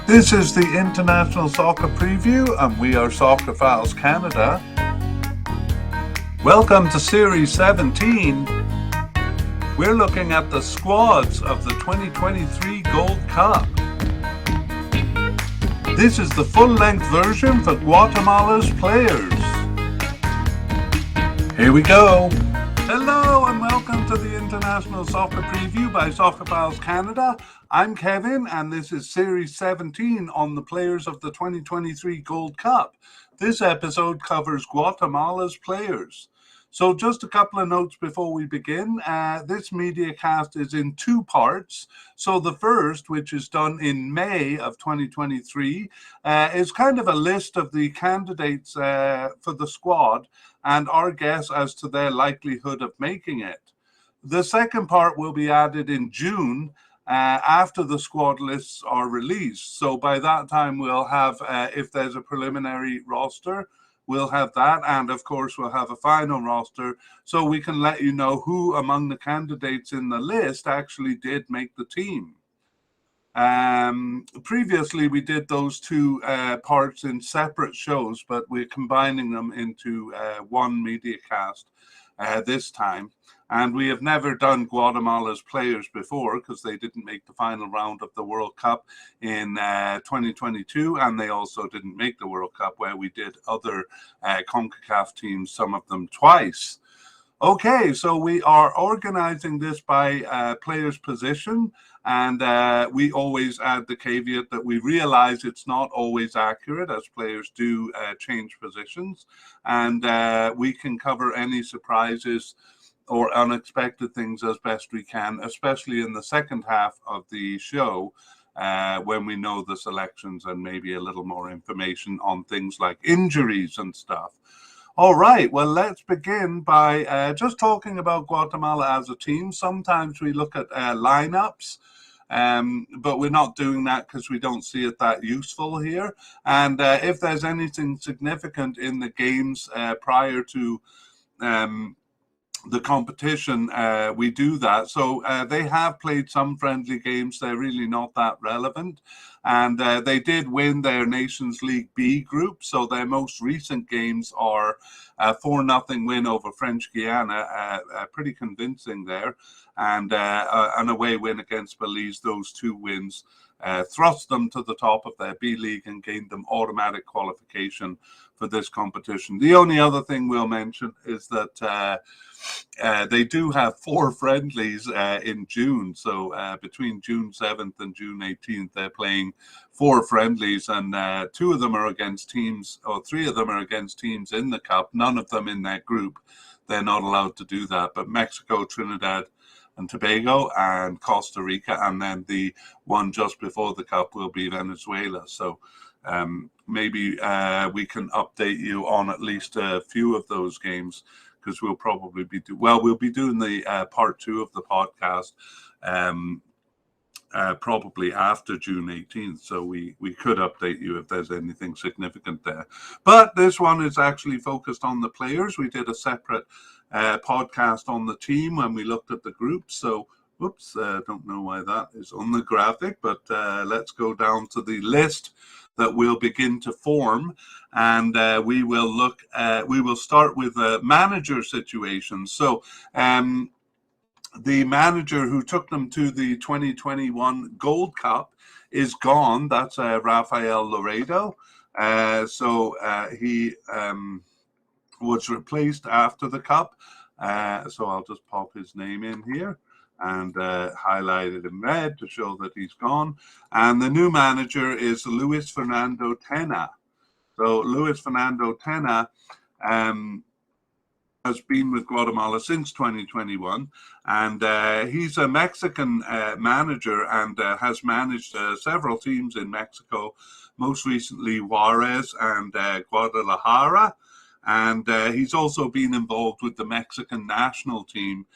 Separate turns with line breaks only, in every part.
This is the International Soccer Preview, and we are Soccerphiles Canada. Welcome to Series 17. We're looking at the squads of the 2023 Gold Cup. This is the full-length version for Guatemala's players. Here we go. Hello and welcome to the International Soccer Preview by Soccerphiles Canada. I'm Kevin and this is Series 17 on the players of the 2023 Gold Cup. This episode covers Guatemala's players. So just a couple of notes before we begin. This media cast is in two parts. So the first, which is done in May of 2023, is kind of a list of the candidates for the squad and our guess as to their likelihood of making it. The second part will be added in June after the squad lists are released. So by that time we'll have, if there's a preliminary roster, we'll have that, and of course we'll have a final roster, so we can let you know who among the candidates in the list actually did make the team. Previously we did those two parts in separate shows, but we're combining them into one media cast this time. And we have never done Guatemala's players before because they didn't make the final round of the World Cup in 2022, and they also didn't make the World Cup where we did other CONCACAF teams, some of them twice. Okay, so we are organizing this by players' position, and we always add the caveat that we realize it's not always accurate as players do change positions, and we can cover any surprises or unexpected things as best we can, especially in the second half of the show when we know the selections and maybe a little more information on things like injuries and stuff. All right, well, let's begin by just talking about Guatemala as a team. Sometimes we look at lineups, but we're not doing that because we don't see it that useful here. And if there's anything significant in the games prior to the competition, we do that. So they have played some friendly games. They're really not that relevant. And they did win their Nations League B group. So their most recent games are a 4-0 win over French Guiana, pretty convincing there. And an away win against Belize. Those two wins thrust them to the top of their B League and gained them automatic qualification for this competition. The only other thing we'll mention is that they do have 4 friendlies in June. So between June 7th and June 18th, they're playing 4 friendlies, and 2 of them are against teams, or 3 of them are against teams in the Cup, none of them in that group. They're not allowed to do that, but Mexico, Trinidad and Tobago and Costa Rica, and then the one just before the Cup will be Venezuela. So maybe we can update you on at least a few of those games, because we'll probably be we'll be doing the part 2 of the podcast probably after June 18th, so we could update you if there's anything significant there. But this one is actually focused on the players. We did a separate podcast on the team when we looked at the groups, so whoops, don't know why that is on the graphic, but let's go down to the list that will begin to form, and we will start with a manager situation. So the manager who took them to the 2021 Gold Cup is gone. That's Rafael Laredo. So he was replaced after the Cup. So I'll just pop his name in here and highlight it in red to show that he's gone. And the new manager is Luis Fernando Tena. So Luis Fernando Tena has been with Guatemala since 2021, and he's a Mexican manager and has managed several teams in Mexico, most recently Juarez and Guadalajara. And he's also been involved with the Mexican national team.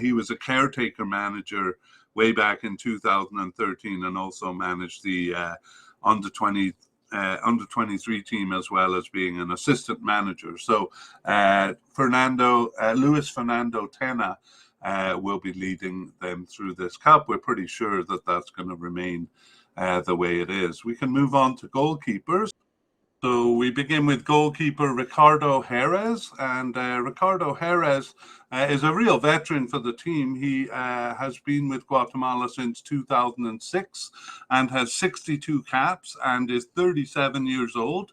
He was a caretaker manager way back in 2013 and also managed the under 23 team, as well as being an assistant manager. So Luis Fernando Tena will be leading them through this cup. We're pretty sure that that's going to remain the way it is. We can move on to goalkeepers. So we begin with goalkeeper Ricardo Jerez, and Ricardo Jerez is a real veteran for the team. He has been with Guatemala since 2006 and has 62 caps and is 37 years old.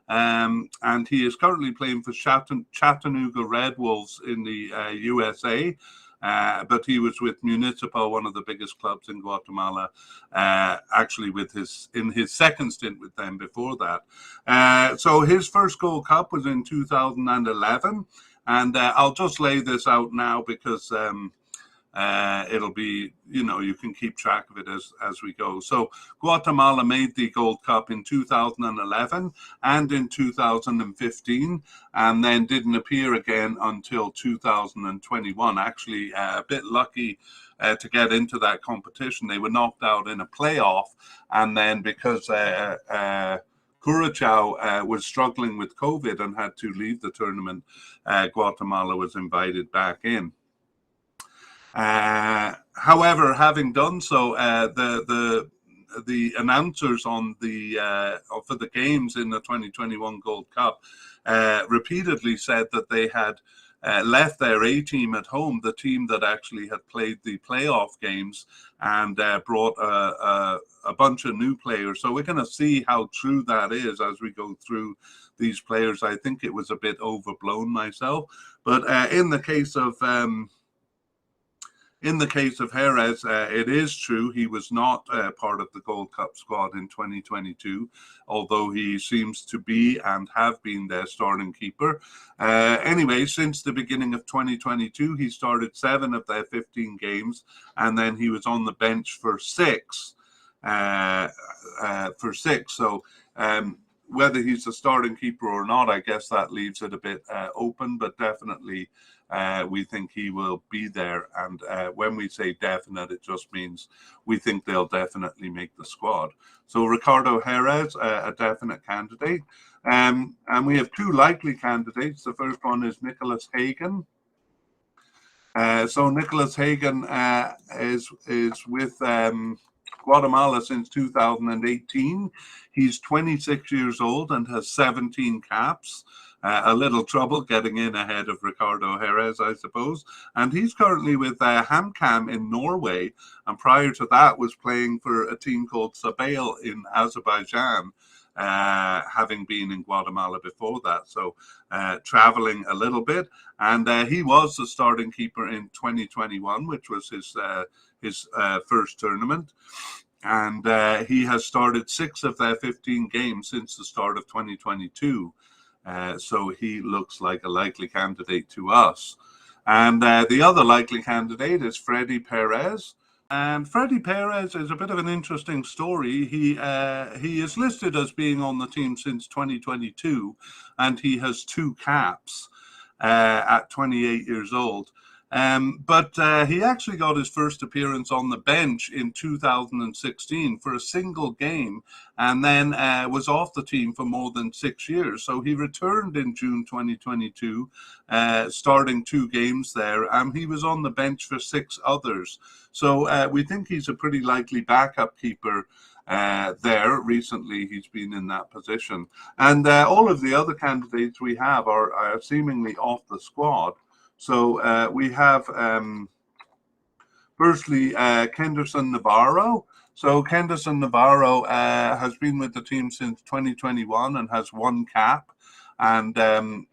And he is currently playing for Chattanooga Red Wolves in the USA. But he was with Municipal, one of the biggest clubs in Guatemala, actually in his second stint with them before that. So his first Gold Cup was in 2011, and I'll just lay this out now because it'll be, you can keep track of it as we go. So Guatemala made the Gold Cup in 2011 and in 2015, and then didn't appear again until 2021. Actually, a bit lucky to get into that competition. They were knocked out in a playoff, and then because Curacao was struggling with COVID and had to leave the tournament, Guatemala was invited back in. However, having done so, the announcers on for the games in the 2021 Gold Cup repeatedly said that they had left their A team at home, the team that actually had played the playoff games, and brought a bunch of new players. So we're going to see how true that is as we go through these players. I think it was a bit overblown myself, but in the case of Jerez, it is true he was not part of the Gold Cup squad in 2022, although he seems to be and have been their starting keeper. Anyway, since the beginning of 2022, he started 7 of their 15 games, and then he was on the bench for 6. So whether he's a starting keeper or not, I guess that leaves it a bit open, but definitely we think he will be there. And when we say definite, it just means we think they'll definitely make the squad. So Ricardo Jerez, a definite candidate. And we have 2 likely candidates. The first one is Nicholas Hagen. So Nicholas Hagen is with Guatemala since 2018. He's 26 years old and has 17 caps. A little trouble getting in ahead of Ricardo Jerez, I suppose. And he's currently with HamKam in Norway. And prior to that was playing for a team called Sabel in Azerbaijan, having been in Guatemala before that. So traveling a little bit. And he was the starting keeper in 2021, which was his first tournament. And he has started 6 of their 15 games since the start of 2022. So he looks like a likely candidate to us. And the other likely candidate is Freddy Perez. And Freddy Perez is a bit of an interesting story. He is listed as being on the team since 2022, and he has 2 caps at 28 years old. But he actually got his first appearance on the bench in 2016 for a single game, and then was off the team for more than 6 years. So he returned in June 2022, starting 2 games there, and he was on the bench for 6 others. So we think he's a pretty likely backup keeper there. Recently he's been in that position. And all of the other candidates we have are seemingly off the squad. So we have, firstly, Kenderson Navarro. So Kenderson Navarro has been with the team since 2021 and has 1 cap. And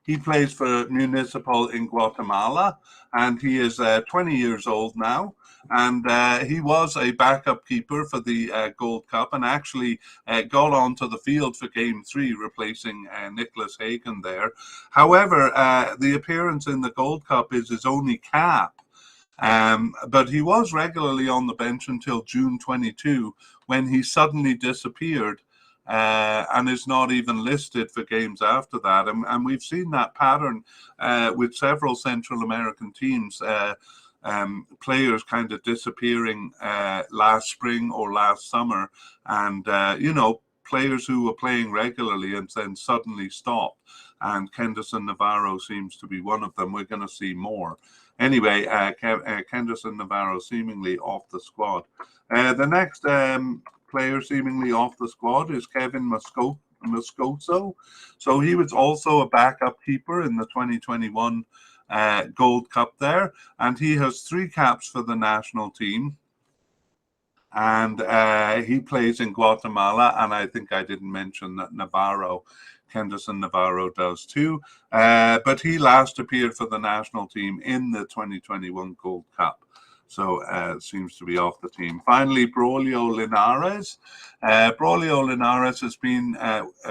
he plays for Municipal in Guatemala, and he is 20 years old now. And he was a backup keeper for the Gold Cup, and actually got onto the field for Game 3, replacing Nicholas Hagen there. However, the appearance in the Gold Cup is his only cap. But he was regularly on the bench until June 22, when he suddenly disappeared. And is not even listed for games after that. And we've seen that pattern with several Central American teams, players kind of disappearing last spring or last summer, and players who were playing regularly and then suddenly stopped. and Kenderson Navarro seems to be one of them. We're going to see more. Anyway, Kenderson Navarro seemingly off the squad. The next player seemingly off the squad is Kevin Moscoso. So he was also a backup keeper in the 2021 Gold Cup there, and he has 3 caps for the national team. And he plays in Guatemala, and I think I didn't mention that Kenderson Navarro does too. But he last appeared for the national team in the 2021 Gold Cup. So seems to be off the team. Finally, Braulio Linares. Braulio Linares has been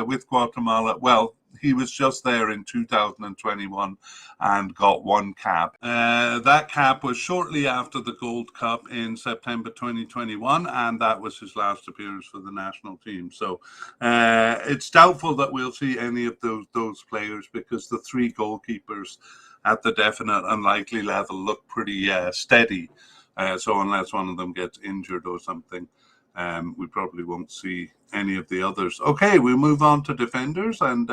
with Guatemala. Well, he was just there in 2021 and got 1 cap. That cap was shortly after the Gold Cup in September 2021, and that was his last appearance for the national team. So it's doubtful that we'll see any of those players, because the 3 goalkeepers at the definite unlikely level look pretty steady. So unless one of them gets injured or something, we probably won't see any of the others. Okay, we'll move on to defenders, and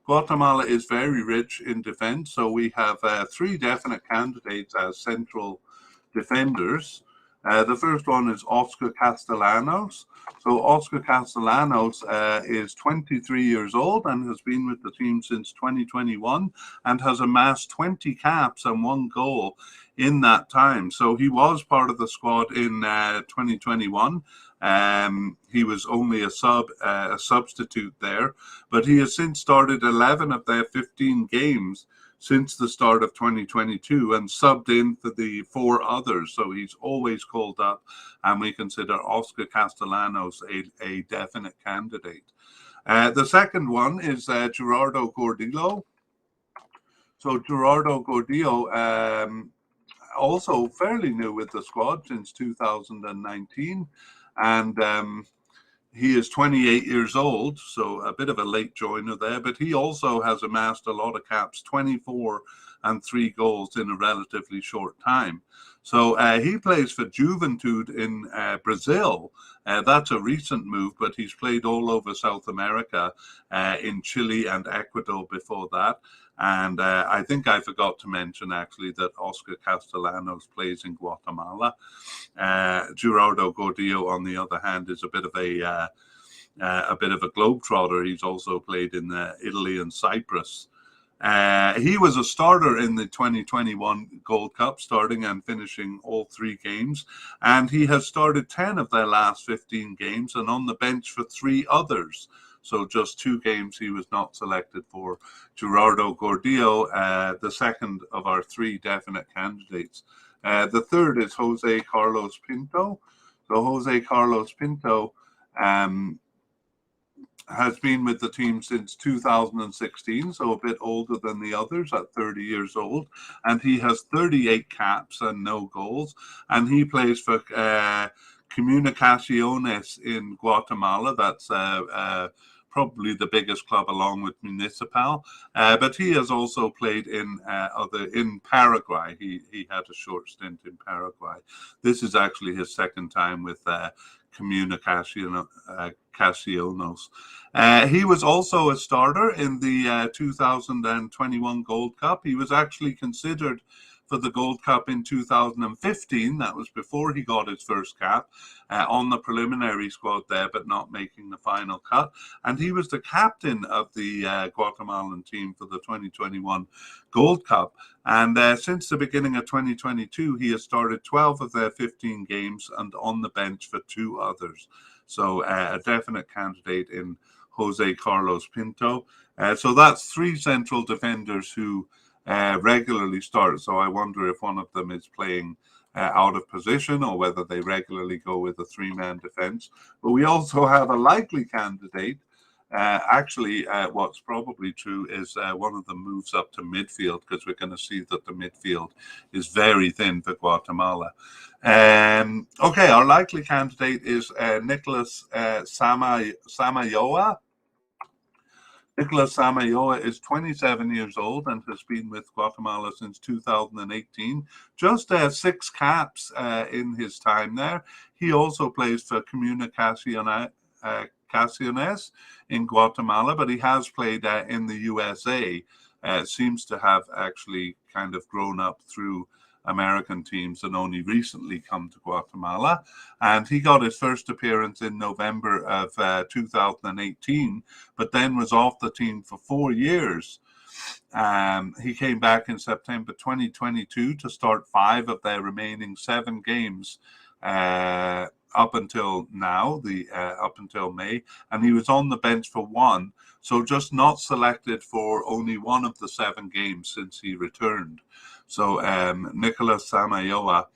Guatemala is very rich in defense. So we have 3 definite candidates as central defenders. The first one is Oscar Castellanos. So Oscar Castellanos is 23 years old and has been with the team since 2021 and has amassed 20 caps and 1 goal in that time. So he was part of the squad in 2021. He was only a substitute there, but he has since started 11 of their 15 games since the start of 2022 and subbed in for the 4 others. So he's always called up, and we consider Oscar Castellanos a definite candidate. The second one is Gerardo Gordillo. So Gerardo Gordillo, also fairly new with the squad since 2019, and he is 28 years old, so a bit of a late joiner there, but he also has amassed a lot of caps, 24 and 3 goals in a relatively short time. So he plays for Juventude in Brazil. That's a recent move, but he's played all over South America, in Chile and Ecuador before that. And I think I forgot to mention actually that Oscar Castellanos plays in Guatemala. Gerardo Gordillo, on the other hand, is a bit of a globetrotter. He's also played in Italy and Cyprus. He was a starter in the 2021 Gold Cup, starting and finishing all 3 games, and he has started 10 of their last 15 games and on the bench for 3 others. So just 2 games he was not selected for. Gerardo Gordillo, the second of our 3 definite candidates. The third is Jose Carlos Pinto. So Jose Carlos Pinto has been with the team since 2016, so a bit older than the others at 30 years old. And he has 38 caps and no goals. And he plays for Comunicaciones in Guatemala. That's probably the biggest club along with Municipal, but he has also played in Paraguay. He had a short stint in Paraguay. This is actually his second time with Comunicaciones. He was also a starter in the 2021 Gold Cup. He was actually considered for the Gold Cup in 2015. That was before he got his first cap, on the preliminary squad there, but not making the final cut. And he was the captain of the Guatemalan team for the 2021 Gold Cup. And since the beginning of 2022, he has started 12 of their 15 games and on the bench for 2 others. So a definite candidate in Jose Carlos Pinto. So that's 3 central defenders who regularly start. So I wonder if one of them is playing out of position or whether they regularly go with a 3-man defense. But we also have a likely candidate. Actually, what's probably true is one of them moves up to midfield, because we're going to see that the midfield is very thin for Guatemala. Okay, our likely candidate is Nicolas Samayoa. Nicolas Samayoa is 27 years old and has been with Guatemala since 2018. Just 6 caps in his time there. He also plays for Comunicaciones Comunicaciones in Guatemala, but he has played in the USA. Seems to have actually kind of grown up through American teams and only recently come to Guatemala. And he got his first appearance in November of 2018, but then was off the team for 4 years. He came back in September 2022 to start 5 of their remaining 7 games up until now, up until May, and he was on the bench for 1, so just not selected for only 1 of the 7 games since he returned. So Nicolas Samayoa,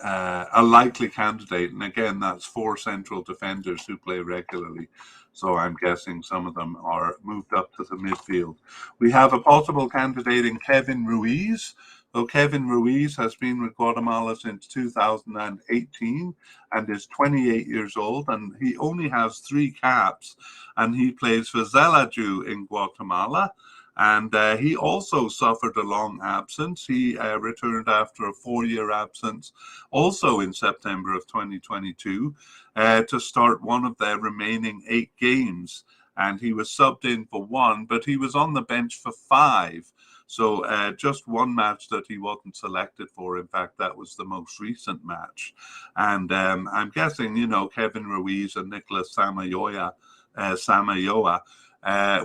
a likely candidate, and again, that's 4 central defenders who play regularly. So I'm guessing some of them are moved up to the midfield. We have a possible candidate in Kevin Ruiz. So Kevin Ruiz has been with Guatemala since 2018 and is 28 years old, and he only has 3 caps, and he plays for Zelaju in Guatemala. And he also suffered a long absence. He returned after a 4-year absence, also in September of 2022, to start 1 of their remaining 8 games. And he was subbed in for 1, but he was on the bench for 5. So just 1 match that he wasn't selected for. In fact, that was the most recent match. And I'm guessing, Kevin Ruiz and Nicolas Samayoa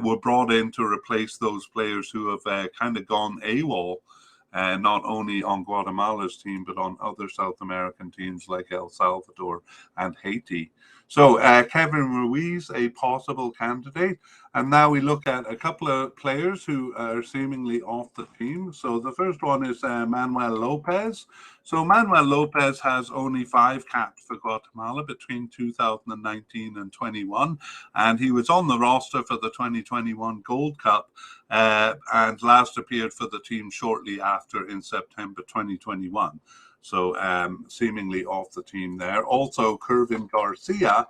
were brought in to replace those players who have kind of gone AWOL, not only on Guatemala's team, but on other South American teams like El Salvador and Haiti. So Kevin Ruiz, a possible candidate. And now we look at a couple of players who are seemingly off the team. So the first one is Manuel Lopez. So Manuel Lopez has only 5 caps for Guatemala between 2019 and 21. And he was on the roster for the 2021 Gold Cup and last appeared for the team shortly after in September 2021. So seemingly off the team there. Also, Kervin Garcia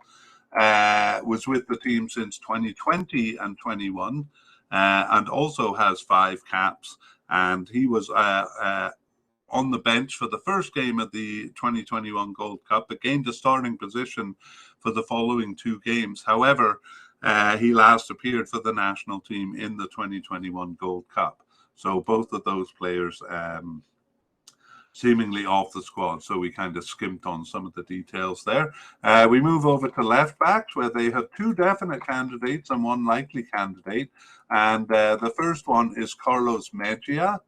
was with the team since 2020 and 21 and also has 5 caps. And he was on the bench for the first game of the 2021 Gold Cup, but gained a starting position for the following 2 games. However, he last appeared for the national team in the 2021 Gold Cup. So both of those players seemingly off the squad, so we kind of skimped on some of the details there. We move over to left backs, where they have 2 definite candidates and 1 likely candidate, and the first one is Carlos Mejia.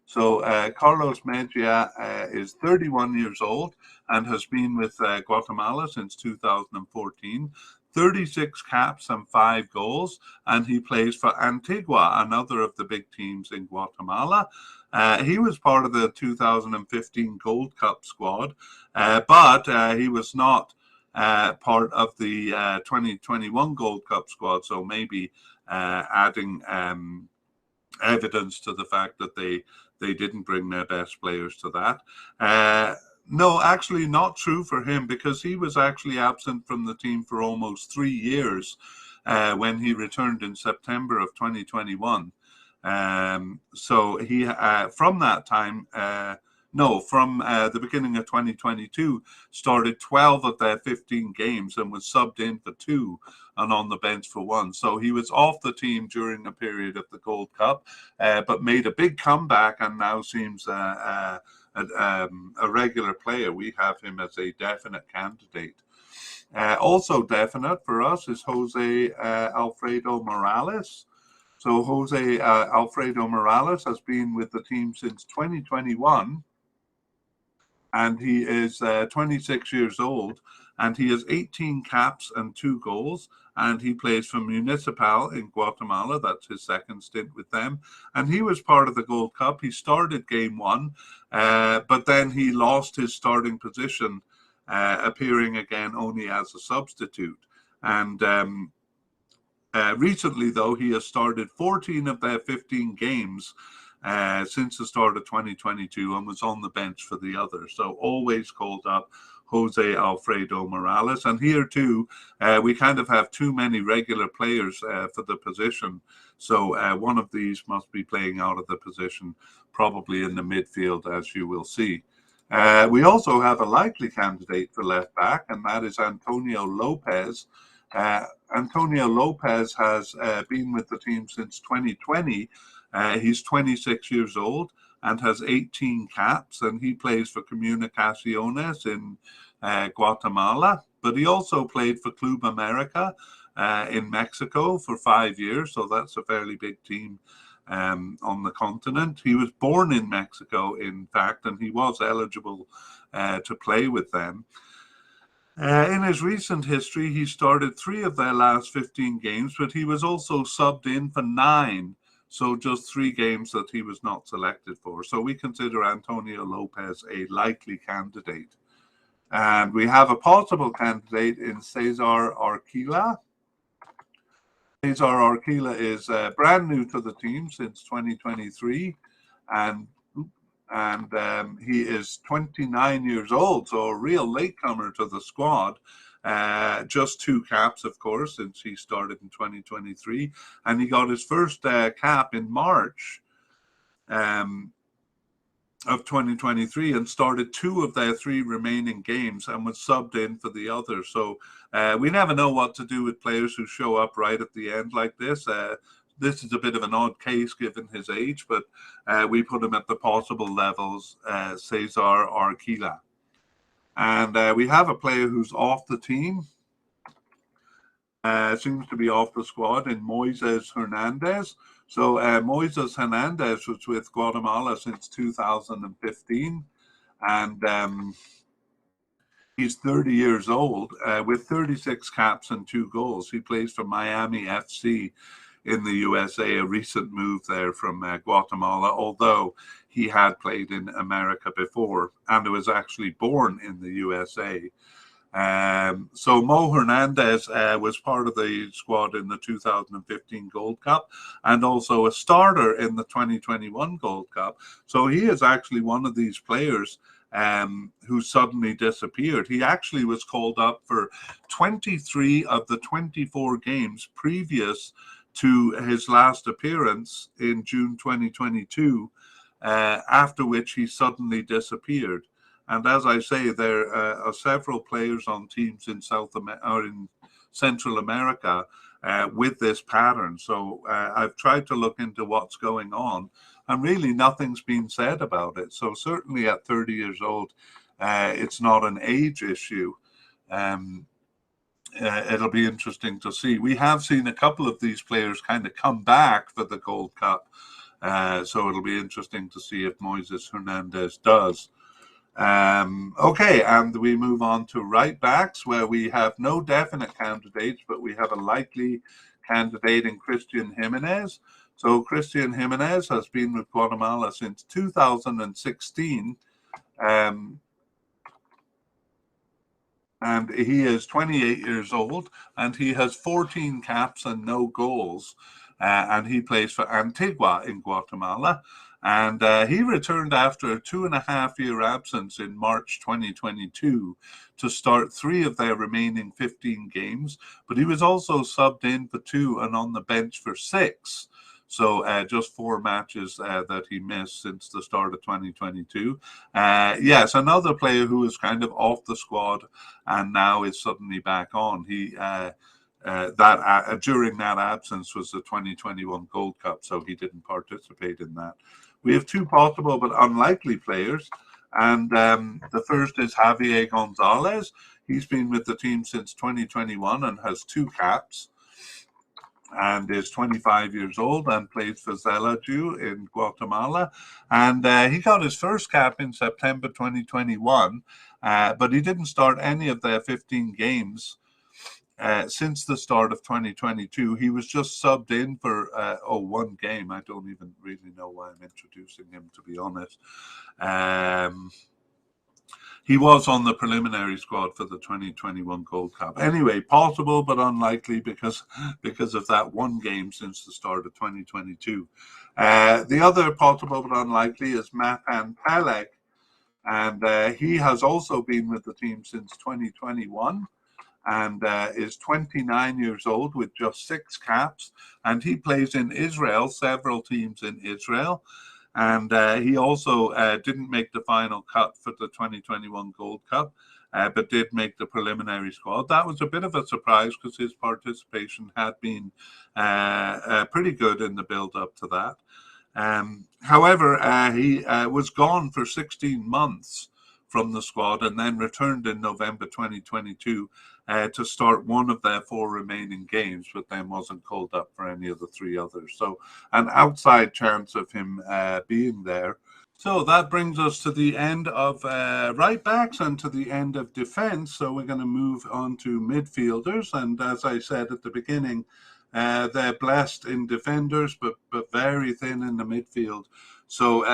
So Carlos Mejia is 31 years old and has been with Guatemala since 2014. 36 caps and 5 goals, and he plays for Antigua, another of the big teams in Guatemala. He was part of the 2015 Gold Cup squad, but he was not part of the 2021 Gold Cup squad, so maybe adding evidence to the fact that they didn't bring their best players to that. No, actually not true for him, because he was actually absent from the team for almost 3 years when he returned in September of 2021. So he, from that time, from the beginning of 2022, started 12 of their 15 games and was subbed in for 2 and on the bench for 1. So he was off the team during a period of the Gold Cup, but made a big comeback and now seems a regular player. We have him as a definite candidate. Also definite for us is Jose Alfredo Morales. So Jose Alfredo Morales has been with the team since 2021, and he is 26 years old, and he has 18 caps and 2 goals, and he plays for Municipal in Guatemala. That's his second stint with them, and he was part of the Gold Cup. He started game 1, but then he lost his starting position, appearing again only as a substitute. And recently, though, he has started 14 of their 15 games since the start of 2022 and was on the bench for the others. So always called up Jose Alfredo Morales. And here too, we kind of have too many regular players for the position. So one of these must be playing out of the position, probably in the midfield, as you will see. We also have a likely candidate for left back, and that is Antonio Lopez. Antonio Lopez has been with the team since 2020. He's 26 years old and has 18 caps, and he plays for Comunicaciones in Guatemala. But he also played for Club America in Mexico for 5 years, so that's a fairly big team on the continent. He was born in Mexico, in fact, and he was eligible to play with them. In his recent history, he started 3 of their last 15 games, but he was also subbed in for 9. So just 3 games that he was not selected for. So we consider Antonio Lopez a likely candidate. And we have a possible candidate in Cesar Arquila. Cesar Arquila is brand new to the team since 2023, and he is 29 years old, so a real latecomer to the squad. Just 2 caps, of course, since he started in 2023, and he got his first cap in March of 2023 and started 2 of their 3 remaining games and was subbed in for the others. So we never know what to do with players who show up right at the end like this. This is a bit of an odd case given his age, but we put him at the possible levels, Cesar Arquila. And we have a player who's off the team, seems to be off the squad, in Moises Hernandez. So Moises Hernandez was with Guatemala since 2015, and he's 30 years old with 36 caps and 2 goals. He plays for Miami FC in the USA, a recent move there from Guatemala, although he had played in America before and was actually born in the USA. So Mo Hernandez was part of the squad in the 2015 Gold Cup and also a starter in the 2021 Gold Cup. So he is actually one of these players who suddenly disappeared. He actually was called up for 23 of the 24 games previous to his last appearance in June 2022, after which he suddenly disappeared. And as I say, there are several players on teams in in Central America with this pattern. So I've tried to look into what's going on, and really nothing's been said about it. So certainly at 30 years old, it's not an age issue. It'll be interesting to see. We have seen a couple of these players kind of come back for the Gold Cup. So it'll be interesting to see if Moises Hernandez does. Okay, and we move on to right backs, where we have no definite candidates, but we have a likely candidate in Christian Jimenez. So Christian Jimenez has been with Guatemala since 2016, and he is 28 years old, and he has 14 caps and no goals, and he plays for Antigua in Guatemala. And he returned after a 2.5-year absence in March 2022 to start 3 of their remaining 15 games. But he was also subbed in for 2 and on the bench for 6. So just 4 matches that he missed since the start of 2022. Yes, another player who is kind of off the squad and now is suddenly back on. He during that absence was the 2021 Gold Cup, so he didn't participate in that. We have 2 possible but unlikely players, and the first is Javier Gonzalez. He's been with the team since 2021 and has 2 caps, and is 25 years old and plays for Zelaju in Guatemala. And he got his first cap in September 2021, but he didn't start any of their 15 games since the start of 2022. He was just subbed in for 1 game. I don't even really know why I'm introducing him, to be honest. He was on the preliminary squad for the 2021 Gold Cup. Anyway, possible but unlikely because of that 1 game since the start of 2022. The other possible but unlikely is Matan Palek, and he has also been with the team since 2021. And is 29 years old with just 6 caps, and he plays in Israel, several teams in Israel. And he also didn't make the final cut for the 2021 Gold Cup, but did make the preliminary squad. That was a bit of a surprise because his participation had been pretty good in the build-up to that. However, he was gone for 16 months from the squad and then returned in November 2022 to start one of their 4 remaining games, but then wasn't called up for any of the 3 others. So an outside chance of him being there. So that brings us to the end of right backs and to the end of defense. So we're going to move on to midfielders. And as I said at the beginning, they're blessed in defenders, but very thin in the midfield. So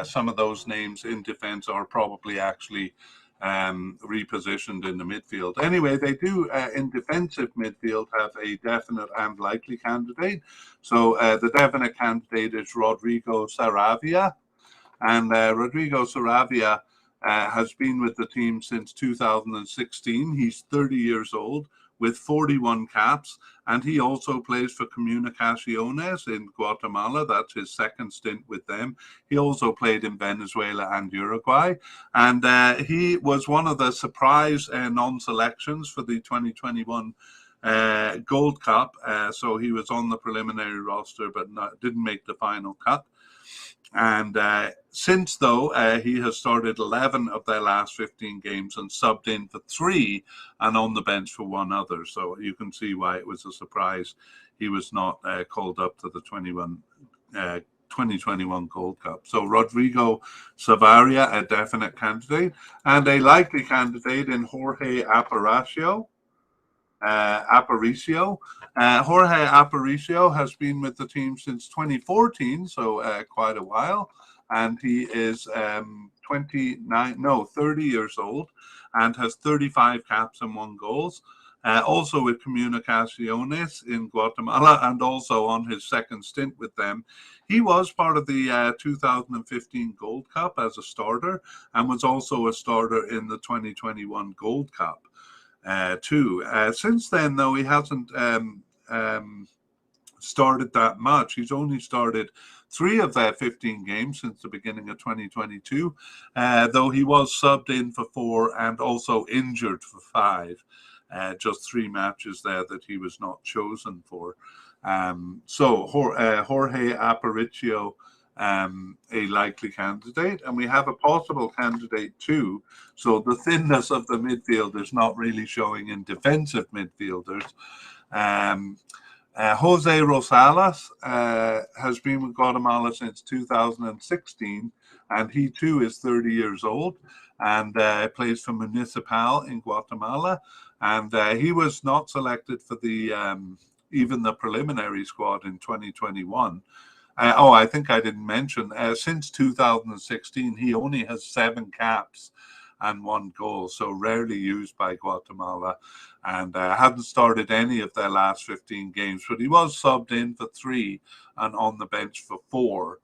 some of those names in defense are probably actually repositioned in the midfield. Anyway, they do in defensive midfield have a definite and likely candidate. So the definite candidate is Rodrigo Saravia, and Rodrigo Saravia has been with the team since 2016. He's 30 years old with 41 caps, and he also plays for Comunicaciones in Guatemala. That's his second stint with them. He also played in Venezuela and Uruguay, and he was one of the surprise non-selections for the 2021 Gold Cup. So he was on the preliminary roster, but didn't make the final cut. And since, though, he has started 11 of their last 15 games and subbed in for 3 and on the bench for 1 other. So you can see why it was a surprise he was not called up to the 2021 Gold Cup. So Rodrigo Savaria, a definite candidate, and a likely candidate in Jorge Aparicio. Jorge Aparicio has been with the team since 2014, so quite a while, and he is 30 years old and has 35 caps and 1 goals. Also with Comunicaciones in Guatemala, and also on his second stint with them. He was part of the 2015 Gold Cup as a starter, and was also a starter in the 2021 Gold Cup. Too. Since then, though, he hasn't started that much. He's only started 3 of their 15 games since the beginning of 2022, though he was subbed in for 4 and also injured for 5. Just 3 matches there that he was not chosen for. So Jorge Aparicio, a likely candidate, and we have a possible candidate too. So the thinness of the midfield is not really showing in defensive midfielders. Jose Rosales has been with Guatemala since 2016, and he too is 30 years old and plays for Municipal in Guatemala. And he was not selected for the even the preliminary squad in 2021. I think I didn't mention, since 2016, he only has 7 caps and 1 goal, so rarely used by Guatemala, and hadn't started any of their last 15 games, but he was subbed in for 3 and on the bench for 4.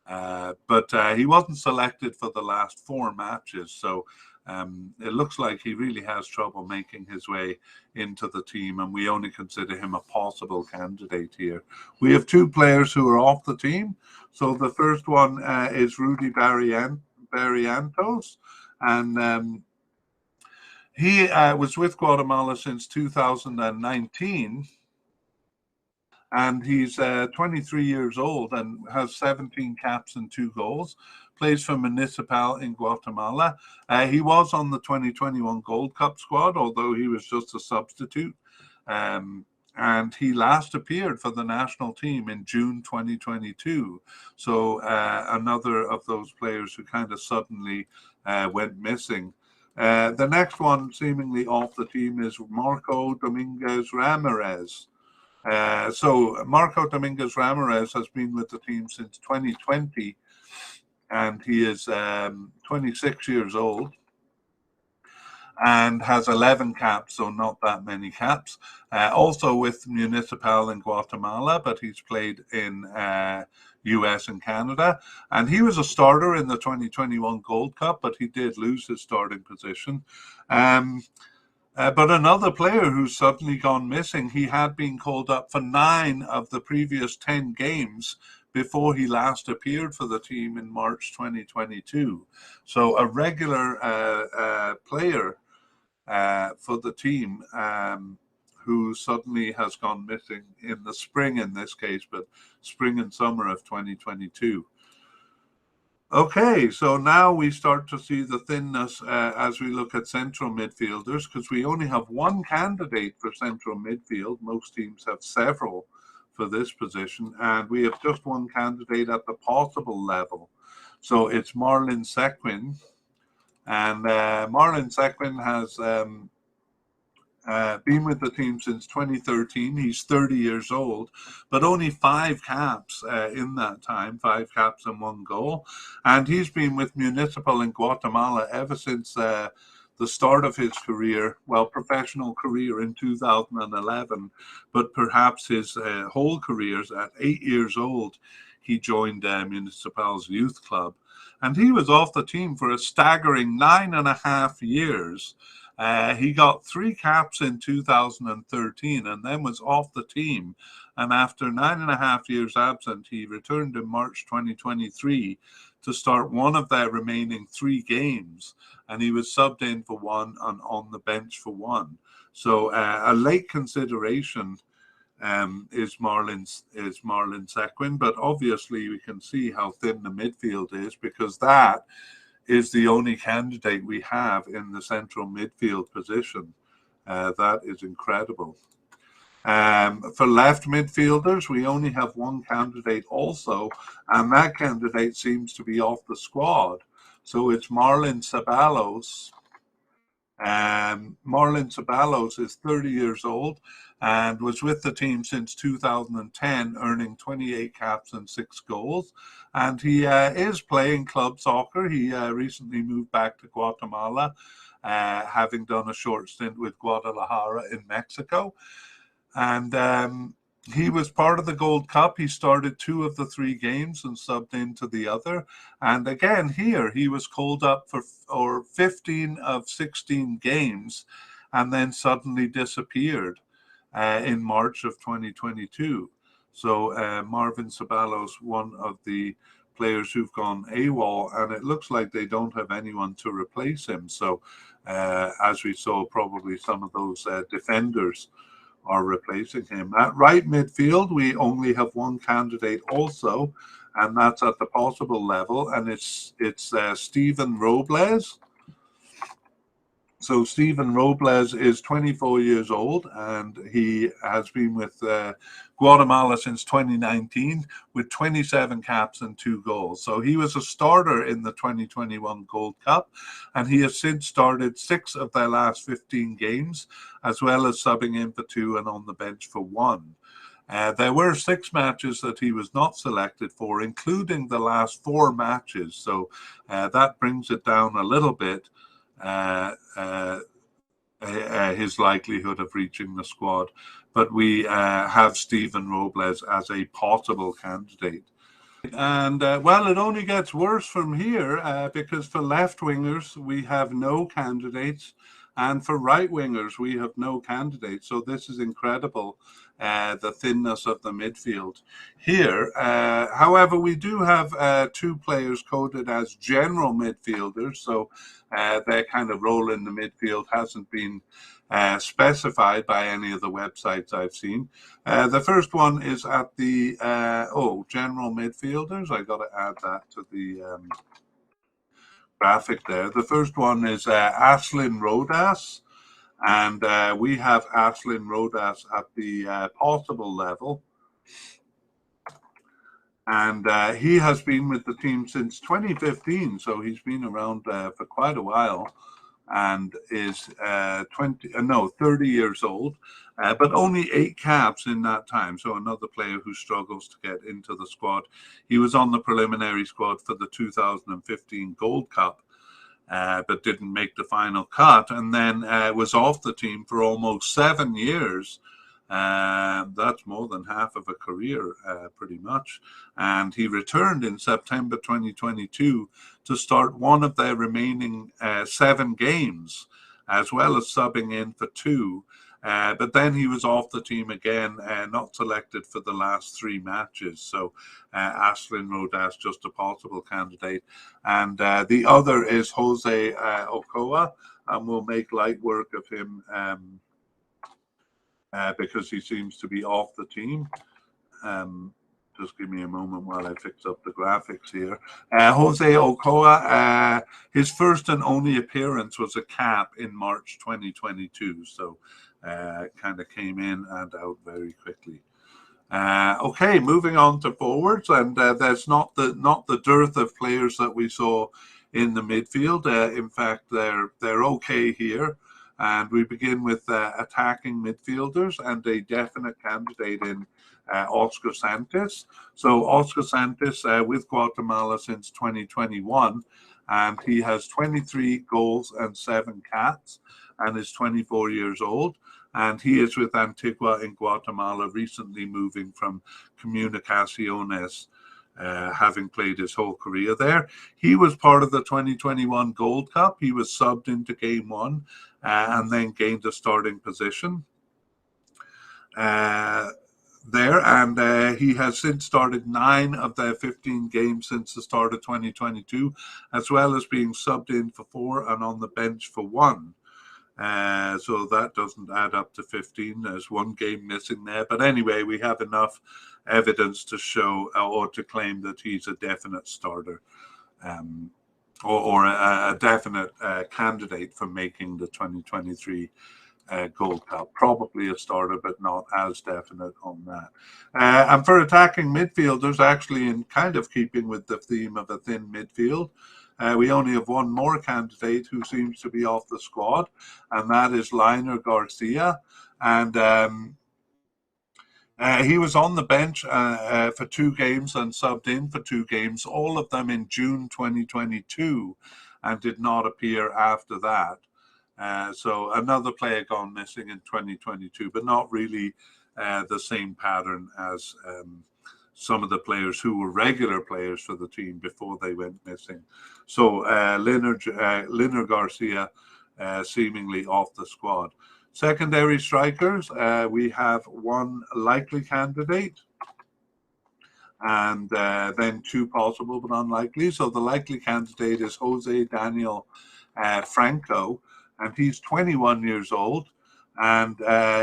But he wasn't selected for the last 4 matches, so it looks like he really has trouble making his way into the team, and we only consider him a possible candidate here. We have 2 players who are off the team. So the first one is Rudy Barrientos, and he was with Guatemala since 2019. And he's 23 years old and has 17 caps and 2 goals. Plays for Municipal in Guatemala. He was on the 2021 Gold Cup squad, although he was just a substitute. And he last appeared for the national team in June 2022. So another of those players who kind of suddenly went missing. The next one seemingly off the team is Marco Dominguez Ramirez. So Marco Dominguez Ramirez has been with the team since 2020, and he is 26 years old and has 11 caps, so not that many caps. Also with Municipal in Guatemala, but he's played in US and Canada. And he was a starter in the 2021 Gold Cup, but he did lose his starting position. But another player who's suddenly gone missing, he had been called up for 9 of the previous 10 games before he last appeared for the team in March 2022. So a regular player for the team who suddenly has gone missing in the spring in this case, but spring and summer of 2022. Okay, so now we start to see the thinness as we look at central midfielders, because we only have one candidate for central midfield. Most teams have several for this position, and we have just one candidate at the possible level. So it's Marlon Sequin, and Marlon Sequin has been with the team since 2013. He's 30 years old, but only 5 caps in that time, 5 caps and 1 goal. And he's been with Municipal in Guatemala ever since the start of his career, well, professional career in 2011, but perhaps his whole career. At 8 years old, he joined Municipal's youth club. And he was off the team for a staggering 9.5 years. He got 3 caps in 2013 and then was off the team. And after 9.5 years absent, he returned in March 2023 to start one of their remaining 3 games. And he was subbed in for 1 and on the bench for 1. So a late consideration is Marlon Sequin. But obviously we can see how thin the midfield is, because that is the only candidate we have in the central midfield position. That is incredible. For left midfielders, we only have one candidate also, and that candidate seems to be off the squad. So it's Marlon Ceballos. Marlon Ceballos is 30 years old and was with the team since 2010, earning 28 caps and 6 goals. And he is playing club soccer. He recently moved back to Guatemala, having done a short stint with Guadalajara in Mexico. And he was part of the Gold Cup. He started 2 of the 3 games and subbed into the other. And again, here, he was called up for 15 of 16 games and then suddenly disappeared in March of 2022. So Marvin Ceballos, one of the players who've gone AWOL, and it looks like they don't have anyone to replace him. So as we saw, probably some of those defenders are replacing him. At right midfield, we only have one candidate also, and that's at the possible level, and it's Steven Robles. So Steven Robles is 24 years old, and he has been with Guatemala since 2019 with 27 caps and 2 goals. So he was a starter in the 2021 Gold Cup, and he has since started 6 of their last 15 games, as well as subbing in for 2 and on the bench for 1. There were 6 matches that he was not selected for, including the last 4 matches. So that brings it down a little bit. His likelihood of reaching the squad, but we have Steven Robles as a possible candidate. And well, it only gets worse from here, because for left wingers we have no candidates, and for right wingers we have no candidates. So this is incredible, the thinness of the midfield here. However, we do have 2 players coded as general midfielders, so their kind of role in the midfield hasn't been specified by any of the websites I've seen. The first one is at the general midfielders. I got to add that to the graphic there. The first one is Aslin Rodas, and we have Aslin Rodas at the possible level. And he has been with the team since 2015, so he's been around for quite a while, and is 30 years old, but only 8 caps in that time. So another player who struggles to get into the squad. He was on the preliminary squad for the 2015 Gold Cup, but didn't make the final cut, and then was off the team for almost 7 years. That's more than half of a career, pretty much. And he returned in September 2022 to start one of their remaining 7 games, as well as subbing in for 2. But then he was off the team again, not selected for the last 3 matches. So Ashlyn Rodas just a possible candidate. And the other is Jose Ochoa, and we'll make light work of him because he seems to be off the team. Just give me a moment while I fix up the graphics here. Jose Ochoa, his first and only appearance was a cap in March 2022. So kind of came in and out very quickly. Okay, moving on to forwards, and there's not the dearth of players that we saw in the midfield. In fact, they're okay here. And we begin with attacking midfielders, and a definite candidate in Oscar Santos. So Oscar Santos with Guatemala since 2021, and he has 23 goals and 7 caps, and is 24 years old. And he is with Antigua in Guatemala, recently moving from Comunicaciones, having played his whole career there. He was part of the 2021 Gold Cup. He was subbed into game 1 and then gained a starting position there, and he has since started 9 of their 15 games since the start of 2022, as well as being subbed in for 4 and on the bench for 1. So that doesn't add up to 15. There's 1 game missing there. But anyway, we have enough evidence to show or to claim that he's a definite starter or a definite candidate for making the 2023 Gold Cup. Probably a starter, but not as definite on that. And for attacking midfielders, actually in kind of keeping with the theme of a thin midfield, we only have 1 more candidate who seems to be off the squad, and that is Liner Garcia. And he was on the bench for 2 games and subbed in for 2 games, all of them in June 2022, and did not appear after that. So another player gone missing in 2022, but not really the same pattern as some of the players who were regular players for the team before they went missing. So Liner Garcia seemingly off the squad. Secondary strikers, we have 1 likely candidate and then 2 possible but unlikely. So the likely candidate is Jose Daniel Franco, and he's 21 years old, and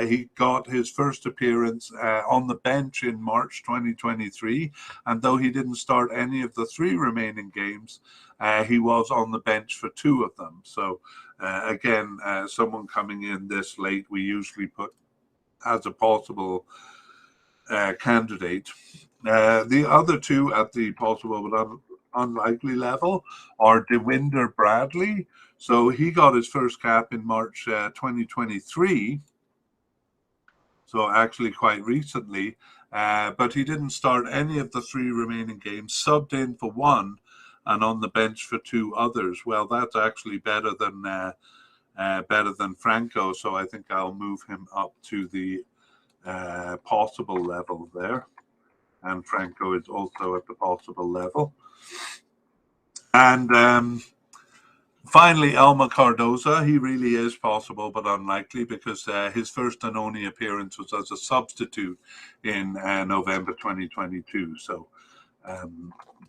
he got his first appearance on the bench in March 2023, and though he didn't start any of the 3 remaining games, he was on the bench for 2 of them. So again, someone coming in this late, we usually put as a possible candidate. The other 2 at the possible but unlikely level are Dewinder Bradley. So he got his first cap in March 2023, so actually quite recently, but he didn't start any of the 3 remaining games, subbed in for 1 and on the bench for 2 others. Well, that's actually better than Franco, so I think I'll move him up to the possible level there, and Franco is also at the possible level. And finally, Elmer Cardoza, he really is possible but unlikely, because his first and only appearance was as a substitute in November 2022. So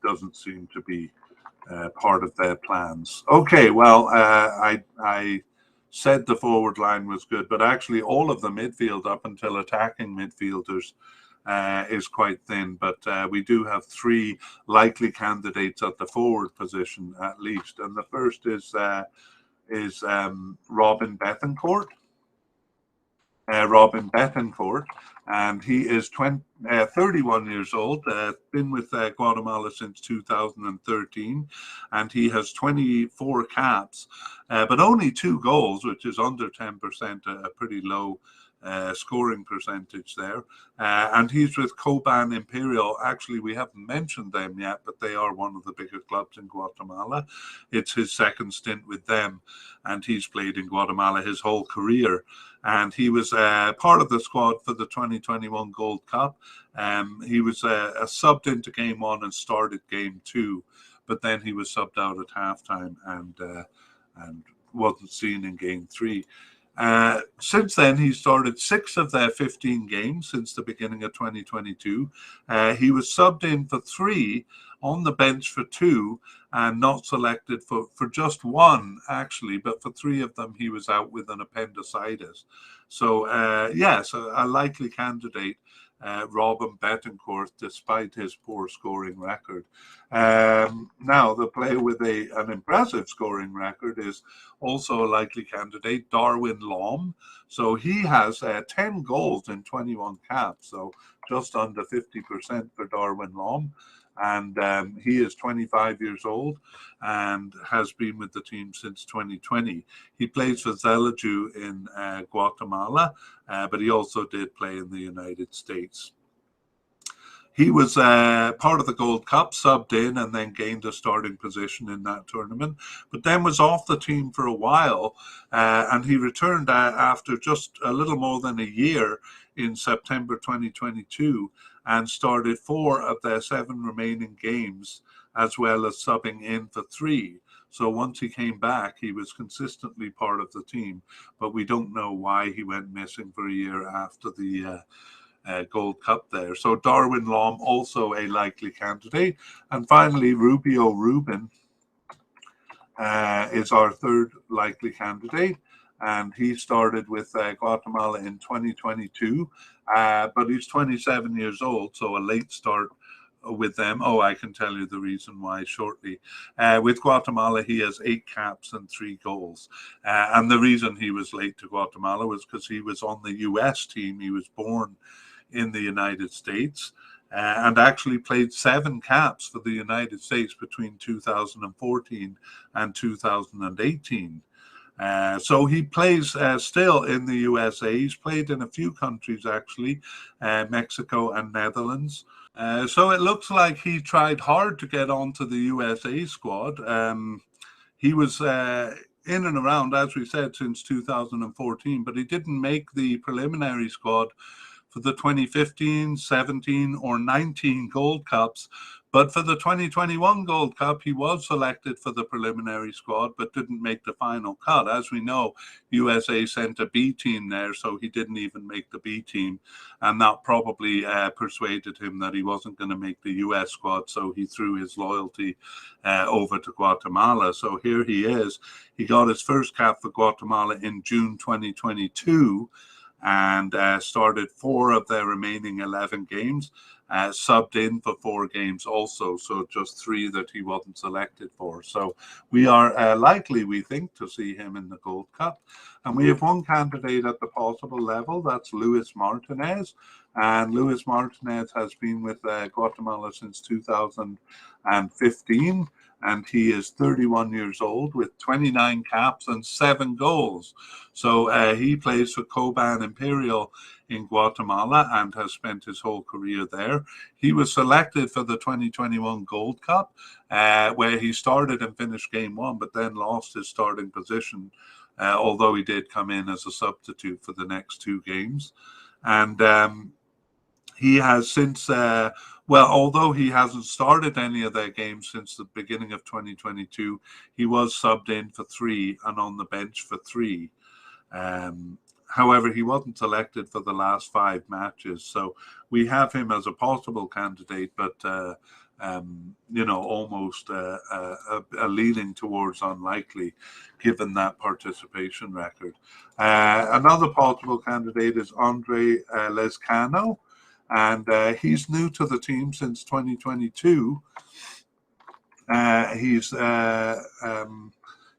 doesn't seem to be part of their plans. Okay, well, I said the forward line was good, but actually all of the midfield up until attacking midfielders is quite thin, but we do have 3 likely candidates at the forward position at least, and the first is Robin Betancourt. And he is 31 years old, been with Guatemala since 2013, and he has 24 caps, but only 2 goals, which is under 10%, a pretty low scoring percentage there. And he's with Coban Imperial. Actually, we haven't mentioned them yet, but they are one of the bigger clubs in Guatemala. It's his second stint with them, and he's played in Guatemala his whole career. And he was part of the squad for the 2021 Gold Cup. He was subbed into game 1 and started game 2, but then he was subbed out at halftime and wasn't seen in game 3. Since then, he started 6 of their 15 games since the beginning of 2022. He was subbed in for 3, on the bench for 2, and not selected for just 1, actually, but for 3 of them, he was out with an appendicitis. So, yes, a likely candidate, Robin Betancourt, despite his poor scoring record. Now, the player with an impressive scoring record is also a likely candidate, Darwin Lom. So he has 10 goals in 21 caps, so just under 50% for Darwin Lom. And he is 25 years old and has been with the team since 2020. He plays for Zelaju in Guatemala, but he also did play in the United States. He was part of the Gold Cup, subbed in, and then gained a starting position in that tournament, but then was off the team for a while, and he returned after just a little more than a year in September 2022, and started 4 of their 7 remaining games, as well as subbing in for 3. So once he came back, he was consistently part of the team, but we don't know why he went missing for a year after the Gold Cup there. So Darwin Lom, also a likely candidate. And finally, Rubio Rubin is our 3rd likely candidate. And he started with Guatemala in 2022, but he's 27 years old, so a late start with them. Oh, I can tell you the reason why shortly. With Guatemala, he has 8 caps and 3 goals. And the reason he was late to Guatemala was because he was on the US team. He was born in the United States, and actually played 7 caps for the United States between 2014 and 2018. So he plays still in the USA. He's played in a few countries, actually, Mexico and Netherlands. So it looks like he tried hard to get onto the USA squad. He was in and around, as we said, since 2014, but he didn't make the preliminary squad for the 2015, 17, or 19 Gold Cups. But for the 2021 Gold Cup, he was selected for the preliminary squad, but didn't make the final cut. As we know, USA sent a B team there, so he didn't even make the B team. And that probably persuaded him that he wasn't going to make the US squad, so he threw his loyalty over to Guatemala. So here he is. He got his first cap for Guatemala in June 2022, and started 4 of their remaining 11 games, subbed in for 4 games also, so just 3 that he wasn't selected for. So we are likely, we think, to see him in the Gold Cup. And we have one candidate at the possible level, that's Luis Martinez. And Luis Martinez has been with Guatemala since 2015. And he is 31 years old with 29 caps and 7 goals. So he plays for Coban Imperial in Guatemala and has spent his whole career there. He was selected for the 2021 Gold Cup, where he started and finished game 1, but then lost his starting position, although he did come in as a substitute for the next 2 games. And he has since, although he hasn't started any of their games since the beginning of 2022, he was subbed in for 3 and on the bench for 3. However, he wasn't selected for the last 5 matches, so we have him as a possible candidate, but almost a leaning towards unlikely, given that participation record. Another possible candidate is Andre Lezcano, and he's new to the team since 2022.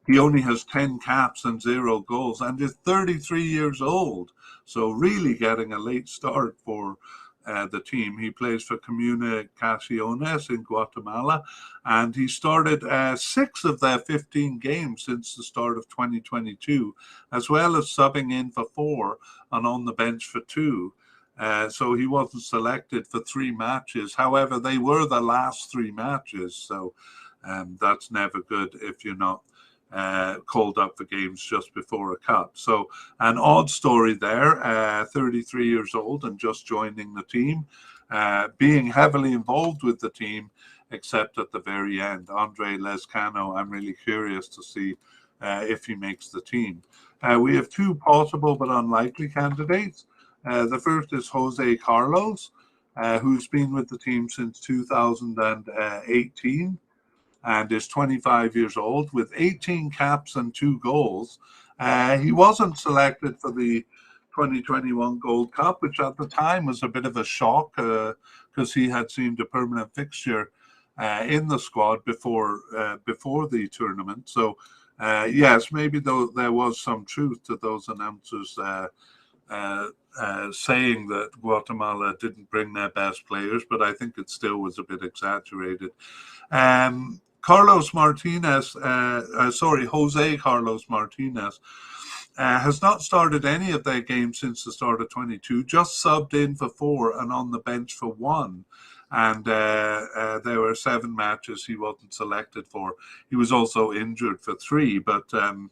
He only has 10 caps and 0 goals, and is 33 years old. So really getting a late start for the team. He plays for Comunicaciones in Guatemala, and he started 6 of their 15 games since the start of 2022, as well as subbing in for 4 and on the bench for 2. So he wasn't selected for 3 matches. However, they were the last 3 matches, so that's never good if you're not called up for games just before a cup. So an odd story there, 33 years old and just joining the team, being heavily involved with the team, except at the very end. Andre Lezcano, I'm really curious to see if he makes the team. We have two possible but unlikely candidates. The first is Jose Carlos, who's been with the team since 2018 and is 25 years old with 18 caps and 2 goals. He wasn't selected for the 2021 Gold Cup, which at the time was a bit of a shock because he had seemed a permanent fixture in the squad before the tournament. So yes, maybe though there was some truth to those announcers saying that Guatemala didn't bring their best players, but I think it still was a bit exaggerated. Jose Carlos Martinez has not started any of their games since the start of 22, just subbed in for 4 and on the bench for 1. And there were 7 matches he wasn't selected for. He was also injured for 3, but the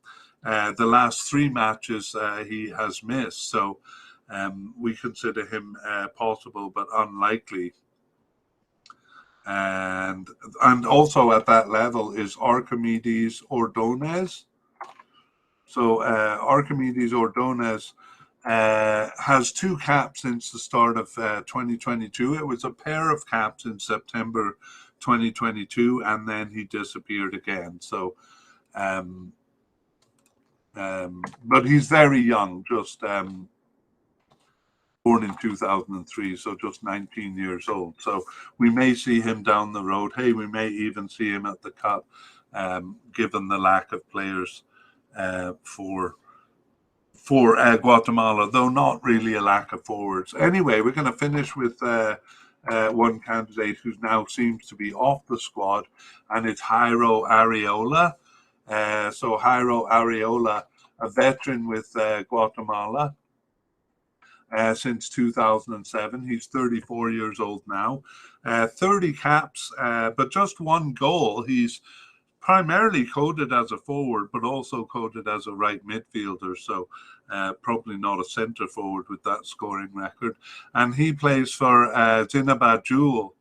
last 3 matches he has missed. So we consider him possible but unlikely. And also at that level is Archimedes Ordonez. So Archimedes Ordonez has 2 caps since the start of 2022. It was a pair of caps in September 2022, and then he disappeared again. So, but he's very young, just born in 2003, so just 19 years old. So we may see him down the road. Hey, we may even see him at the Cup, given the lack of players for Guatemala, though not really a lack of forwards. Anyway, we're going to finish with one candidate who now seems to be off the squad, and it's Jairo Arriola. So Jairo Arriola, a veteran with Guatemala since 2007. He's 34 years old now. 30 caps, but just 1 goal. He's primarily coded as a forward, but also coded as a right midfielder. So probably not a centre forward with that scoring record. And he plays for Zinabajul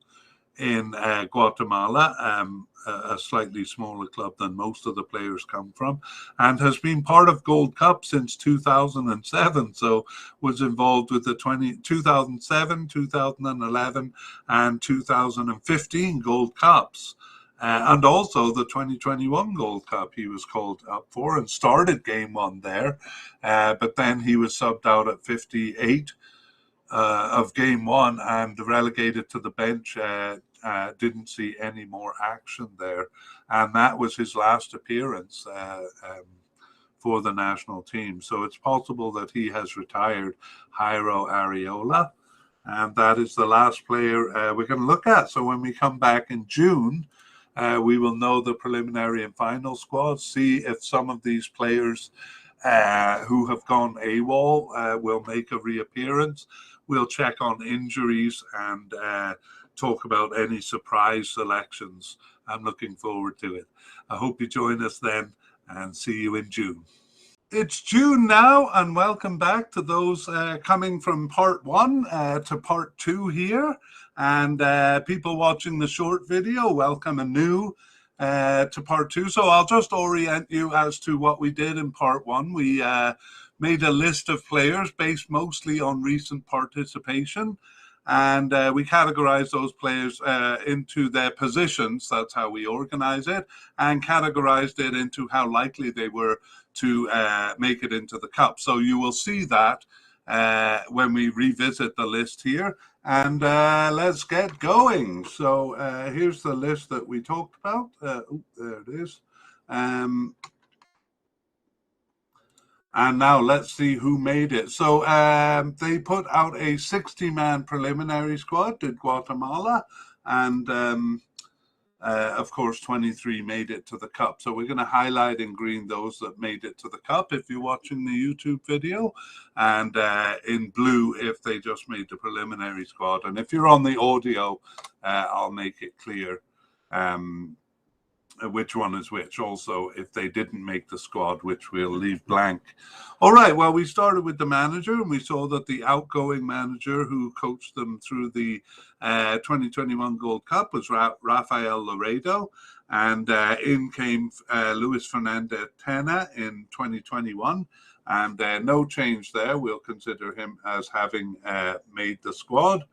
in Guatemala, a slightly smaller club than most of the players come from, and has been part of Gold Cup since 2007. So was involved with the 2007, 2011, and 2015 Gold Cups. And also the 2021 Gold Cup he was called up for and started game 1 there. But then he was subbed out at 58 of game 1 and relegated to the bench. Didn't see any more action there. And that was his last appearance for the national team. So it's possible that he has retired, Jairo Arriola. And that is the last player we're going to look at. So when we come back in June, we will know the preliminary and final squads, see if some of these players who have gone AWOL will make a reappearance. We'll check on injuries and talk about any surprise selections. I'm looking forward to it. I hope you join us then, and see you in June. It's June now, and welcome back to those coming from part 1 to part 2 here. And people watching the short video, welcome anew to part 2. So I'll just orient you as to what we did in part 1. We made a list of players based mostly on recent participation. And we categorize those players into their positions. That's how we organize it, and categorized it into how likely they were to make it into the Cup. So you will see that when we revisit the list here. And let's get going. So here's the list that we talked about. There it is. And now let's see who made it. So they put out a 60-man preliminary squad, did Guatemala, and of course 23 made it to the Cup. So we're going to highlight in green those that made it to the Cup if you're watching the YouTube video, and in blue if they just made the preliminary squad. And if you're on the audio, I'll make it clear which one is which. Also, if they didn't make the squad, which we'll leave blank. All right, well, we started with the manager, and we saw that the outgoing manager who coached them through the 2021 Gold Cup was Rafael Laredo, and in came Luis Fernandez Tena in 2021, And no change there. We'll consider him as having made the squad.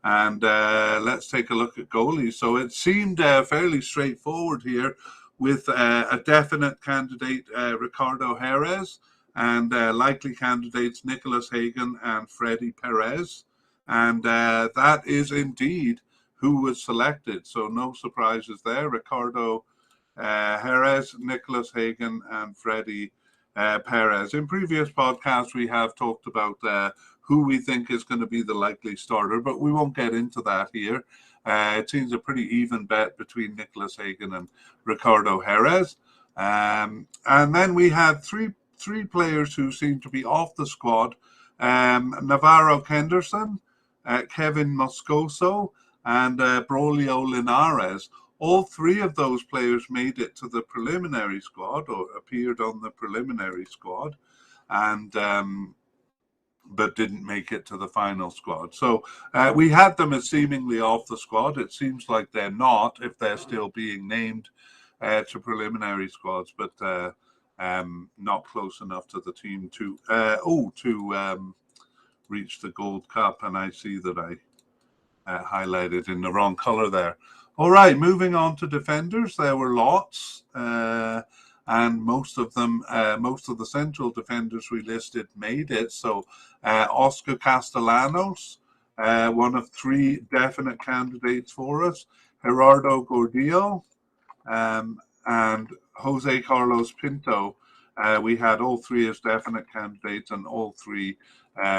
And let's take a look at goalies. So it seemed fairly straightforward here with a definite candidate, Ricardo Jerez, and likely candidates Nicolas Hagen and Freddy Perez. And that is indeed who was selected. So no surprises there. Ricardo Jerez, Nicolas Hagen, and Freddy Perez. In previous podcasts, we have talked about who we think is going to be the likely starter, but we won't get into that here. It seems a pretty even bet between Nicolas Hagen and Ricardo Jerez. And then we had three players who seem to be off the squad. Navarro Kenderson, Kevin Moscoso, and Braulio Linares. All three of those players made it to the preliminary squad or appeared on the preliminary squad, and but didn't make it to the final squad. So we had them as seemingly off the squad. It seems like they're not, if they're still being named to preliminary squads, but not close enough to the team to reach the Gold Cup. And I see that I highlighted in the wrong color there. All right, moving on to defenders. There were lots, and most of the central defenders we listed made it. So Oscar Castellanos, one of three definite candidates for us, Gerardo Gordillo, and Jose Carlos Pinto. We had all three as definite candidates, and all three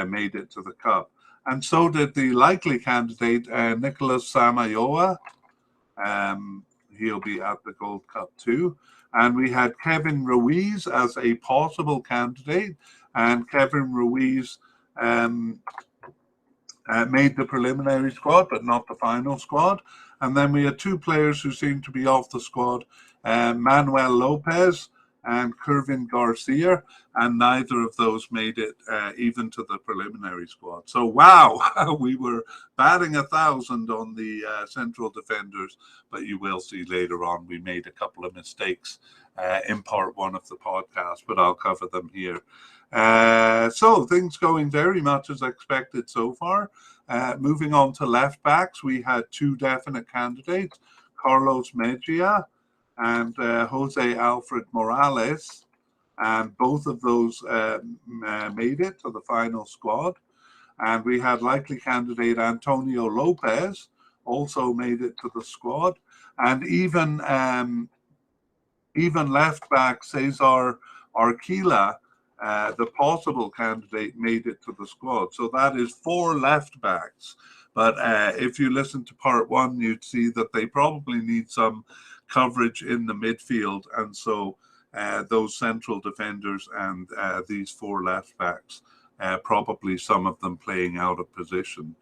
made it to the Cup. And so did the likely candidate, Nicolas Samayoa. He'll be at the Gold Cup too. And we had Kevin Ruiz as a possible candidate, and Kevin Ruiz made the preliminary squad, but not the final squad. And then we had two players who seemed to be off the squad, Manuel Lopez and Kervin Garcia, and neither of those made it even to the preliminary squad. So wow, we were batting 1,000 on the central defenders, but you will see later on we made a couple of mistakes in part one of the podcast, but I'll cover them here. So things going very much as expected so far. Moving on to left backs, we had two definite candidates, Carlos Mejia and Jose Alfred Morales, and both of those made it to the final squad. And we had likely candidate Antonio Lopez, also made it to the squad, and even left back Cesar Arquila, the possible candidate, made it to the squad. So that is 4 left backs. But if you listen to part one, you'd see that they probably need some coverage in the midfield, and so those central defenders and these 4 left backs, probably some of them playing out of position.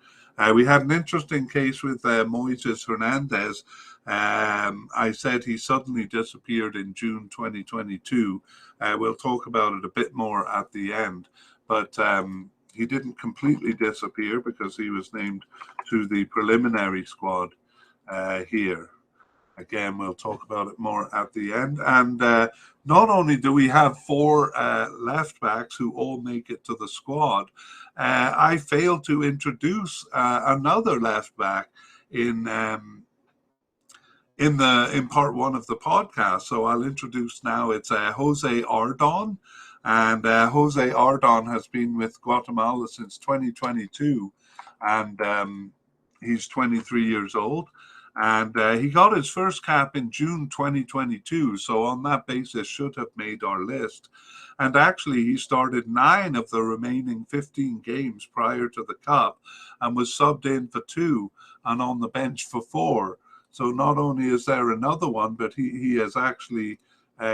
We had an interesting case with Moises Hernandez. I said he suddenly disappeared in June 2022. We'll talk about it a bit more at the end, but he didn't completely disappear because he was named to the preliminary squad here. Again, we'll talk about it more at the end. And not only do we have 4 left backs who all make it to the squad, I failed to introduce another left back in part one of the podcast. So I'll introduce now. It's Jose Ardon. And Jose Ardon has been with Guatemala since 2022. And he's 23 years old. And he got his first cap in June 2022, so on that basis should have made our list. And actually, he started 9 of the remaining 15 games prior to the Cup and was subbed in for 2 and on the bench for 4. So not only is there another one, but he has actually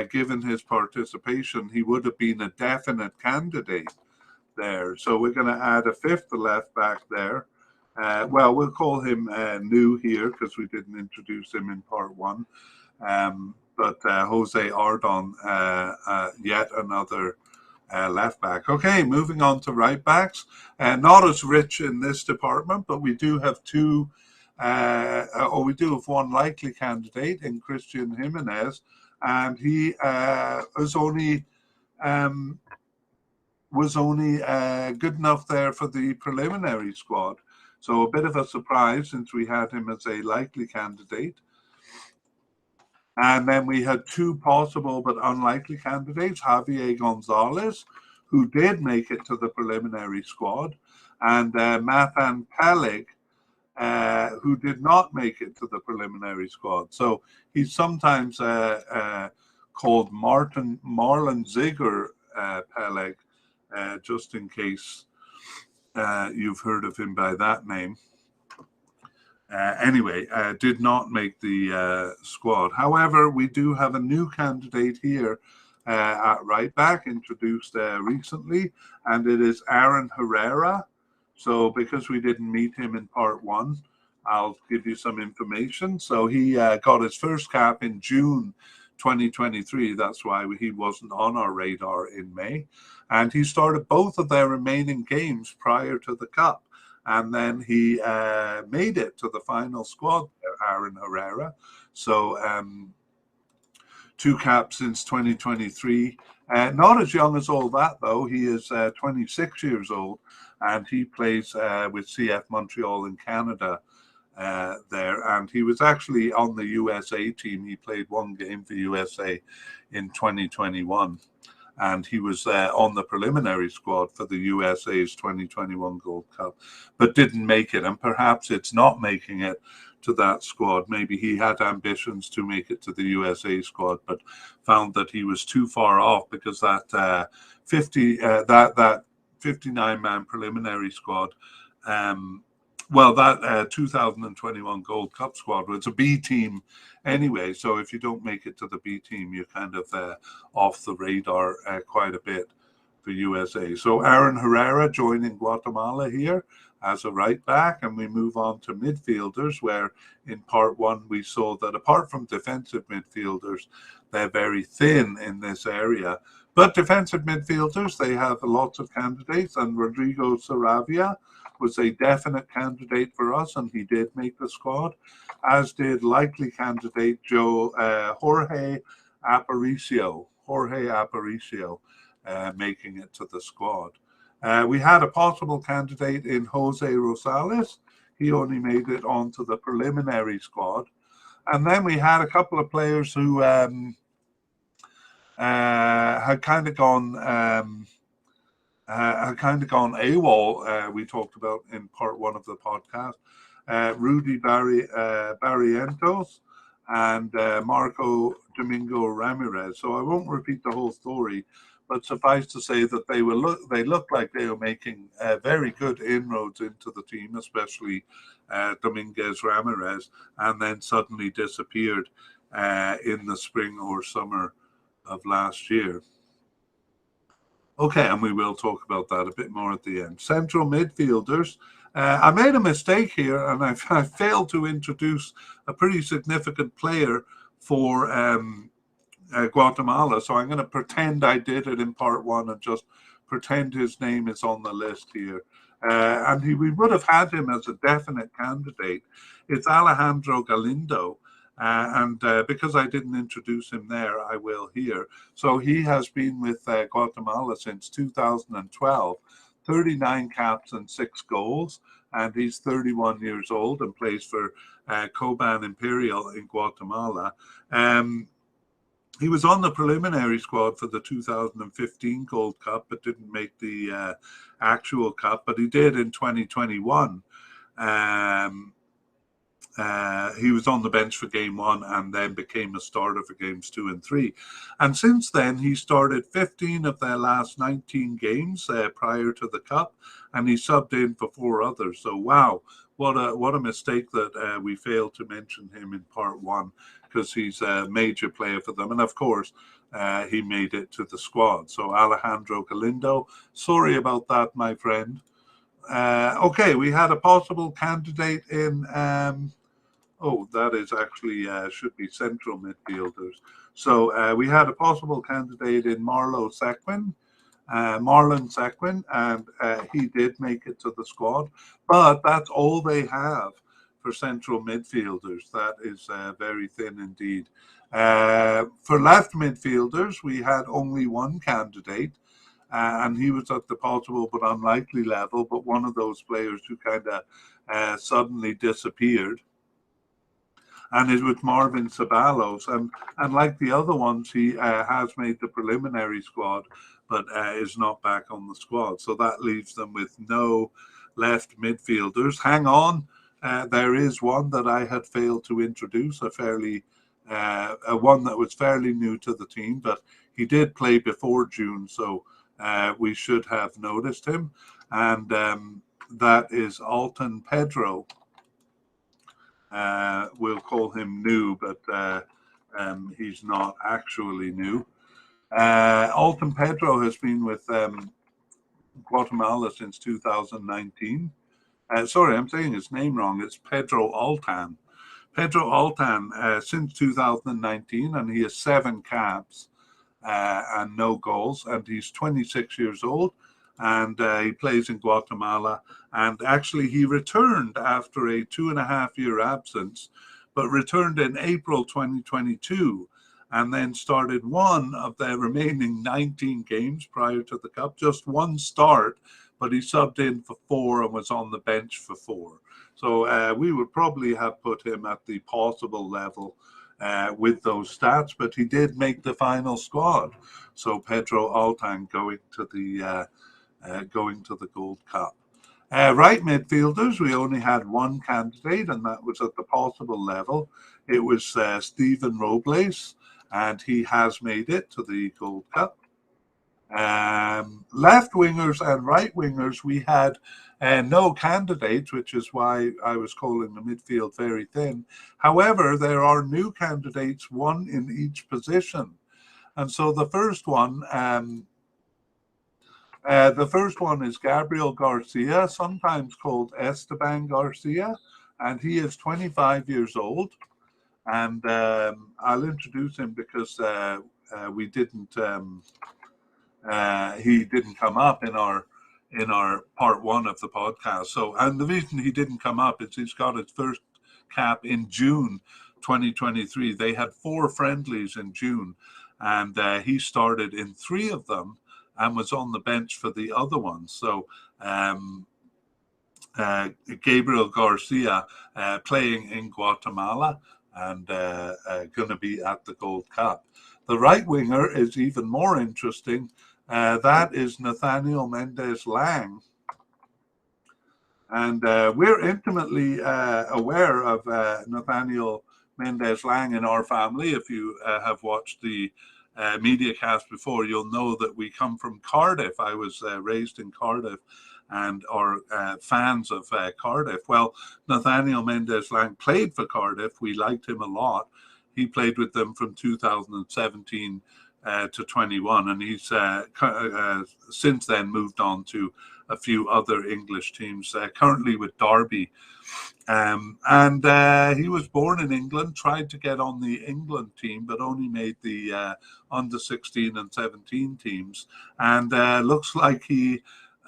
given his participation. He would have been a definite candidate there. So we're going to add a 5th left back there. Well, we'll call him new here because we didn't introduce him in part one. But Jose Ardon, yet another left back. Okay, moving on to right backs. Not as rich in this department, but we do have 2, or we do have 1 likely candidate in Christian Jimenez, and he is only was only good enough there for the preliminary squad. So a bit of a surprise since we had him as a likely candidate. And then we had two possible but unlikely candidates, Javier Gonzalez, who did make it to the preliminary squad, and Mathan Peleg, who did not make it to the preliminary squad. So he's sometimes called Marlon Ziger Peleg, just in case you've heard of him by that name. Anyway, did not make the squad. However, we do have a new candidate here at right back, introduced recently, and it is Aaron Herrera. So because we didn't meet him in part one, I'll give you some information. So he got his first cap in June 2023. That's why he wasn't on our radar in May. And he started both of their remaining games prior to the Cup. And then he made it to the final squad, Aaron Herrera. So 2 caps since 2023. Not as young as all that, though. He is 26 years old, and he plays with CF Montreal in Canada there. And he was actually on the USA team. He played 1 game for USA in 2021. And he was on the preliminary squad for the USA's 2021 Gold Cup, but didn't make it. And perhaps it's not making it to that squad. Maybe he had ambitions to make it to the USA squad, but found that he was too far off because that 59-man preliminary squad, that 2021 Gold Cup squad was a B team anyway. So if you don't make it to the B team, you're kind of off the radar quite a bit for USA. So Aaron Herrera joining Guatemala here as a right back, and we move on to midfielders, where in part one we saw that apart from defensive midfielders, they're very thin in this area. But defensive midfielders, they have lots of candidates, and Rodrigo Saravia was a definite candidate for us, and he did make the squad, as did likely candidate Jorge Aparicio, making it to the squad. We had a possible candidate in Jose Rosales. He only made it onto the preliminary squad. And then we had a couple of players who had kind of gone AWOL. We talked about in part one of the podcast. Rudy Barrientos and Marco Domingo Ramirez. So I won't repeat the whole story, but suffice to say that they looked like they were making very good inroads into the team, especially Dominguez Ramirez, and then suddenly disappeared in the spring or summer of last year. Okay, and we will talk about that a bit more at the end. Central midfielders. I made a mistake here, and I failed to introduce a pretty significant player for Guatemala. So I'm going to pretend I did it in part one and just pretend his name is on the list here. And we would have had him as a definite candidate. It's Alejandro Galindo. And because I didn't introduce him there, I will here. So he has been with Guatemala since 2012, 39 caps and 6 goals, and he's 31 years old and plays for Coban Imperial in Guatemala. He was on the preliminary squad for the 2015 Gold Cup, but didn't make the actual cup, but he did in 2021. He was on the bench for game 1 and then became a starter for games 2 and 3. And since then, he started 15 of their last 19 games prior to the Cup, and he subbed in for 4 others. So, wow, what a mistake that we failed to mention him in part 1, because he's a major player for them. And of course, he made it to the squad. So Alejandro Galindo, sorry about that, my friend. Okay, we had a possible candidate in... that is actually should be central midfielders. So we had a possible candidate in Marlon Sequin, and he did make it to the squad. But that's all they have for central midfielders. That is very thin indeed. For left midfielders, we had only one candidate, and he was at the possible but unlikely level, but one of those players who kind of suddenly disappeared. And it was Marvin Ceballos, and like the other ones, he has made the preliminary squad, but is not back on the squad. So that leaves them with no left midfielders. Hang on, there is one that I had failed to introduce, one that was fairly new to the team, but he did play before June, so we should have noticed him, and that is Alton Pedro. We'll call him new, but he's not actually new. Alton Pedro has been with Guatemala since 2019. Sorry, I'm saying his name wrong. It's Pedro Altan. Pedro Altan since 2019, and he has 7 caps and no goals, and he's 26 years old, and he plays in Guatemala. And actually, he returned after a 2.5-year absence, but returned in April 2022, and then started one of the remaining 19 games prior to the Cup, just one start, but he subbed in for 4 and was on the bench for 4. So we would probably have put him at the possible level with those stats, but he did make the final squad. So Pedro Altan going to the Gold Cup. Right midfielders, we only had one candidate, and that was at the possible level. It was Stephen Robles, and he has made it to the Gold Cup. Left wingers and right wingers, we had no candidates, which is why I was calling the midfield very thin. However, there are new candidates, one in each position. And so the first one is Gabriel Garcia, sometimes called Esteban Garcia, and he is 25 years old. And I'll introduce him because he didn't come up in our part 1 of the podcast. So, and the reason he didn't come up is he's got his first cap in June 2023. They had 4 friendlies in June, and he started in 3 of them and was on the bench for the other ones. So Gabriel Garcia playing in Guatemala and going to be at the Gold Cup. The right winger is even more interesting. That is Nathaniel Mendez Lang. And we're intimately aware of Nathaniel Mendez Lang in our family. If you have watched the media cast before, you'll know that we come from Cardiff. I was raised in Cardiff and are fans of Cardiff. Well, Nathaniel Mendez Lang played for Cardiff. We liked him a lot. He played with them from 2017 to 21, and he's since then moved on to a few other English teams, currently with Derby. And he was born in England, tried to get on the England team, but only made the under 16 and 17 teams. And looks like he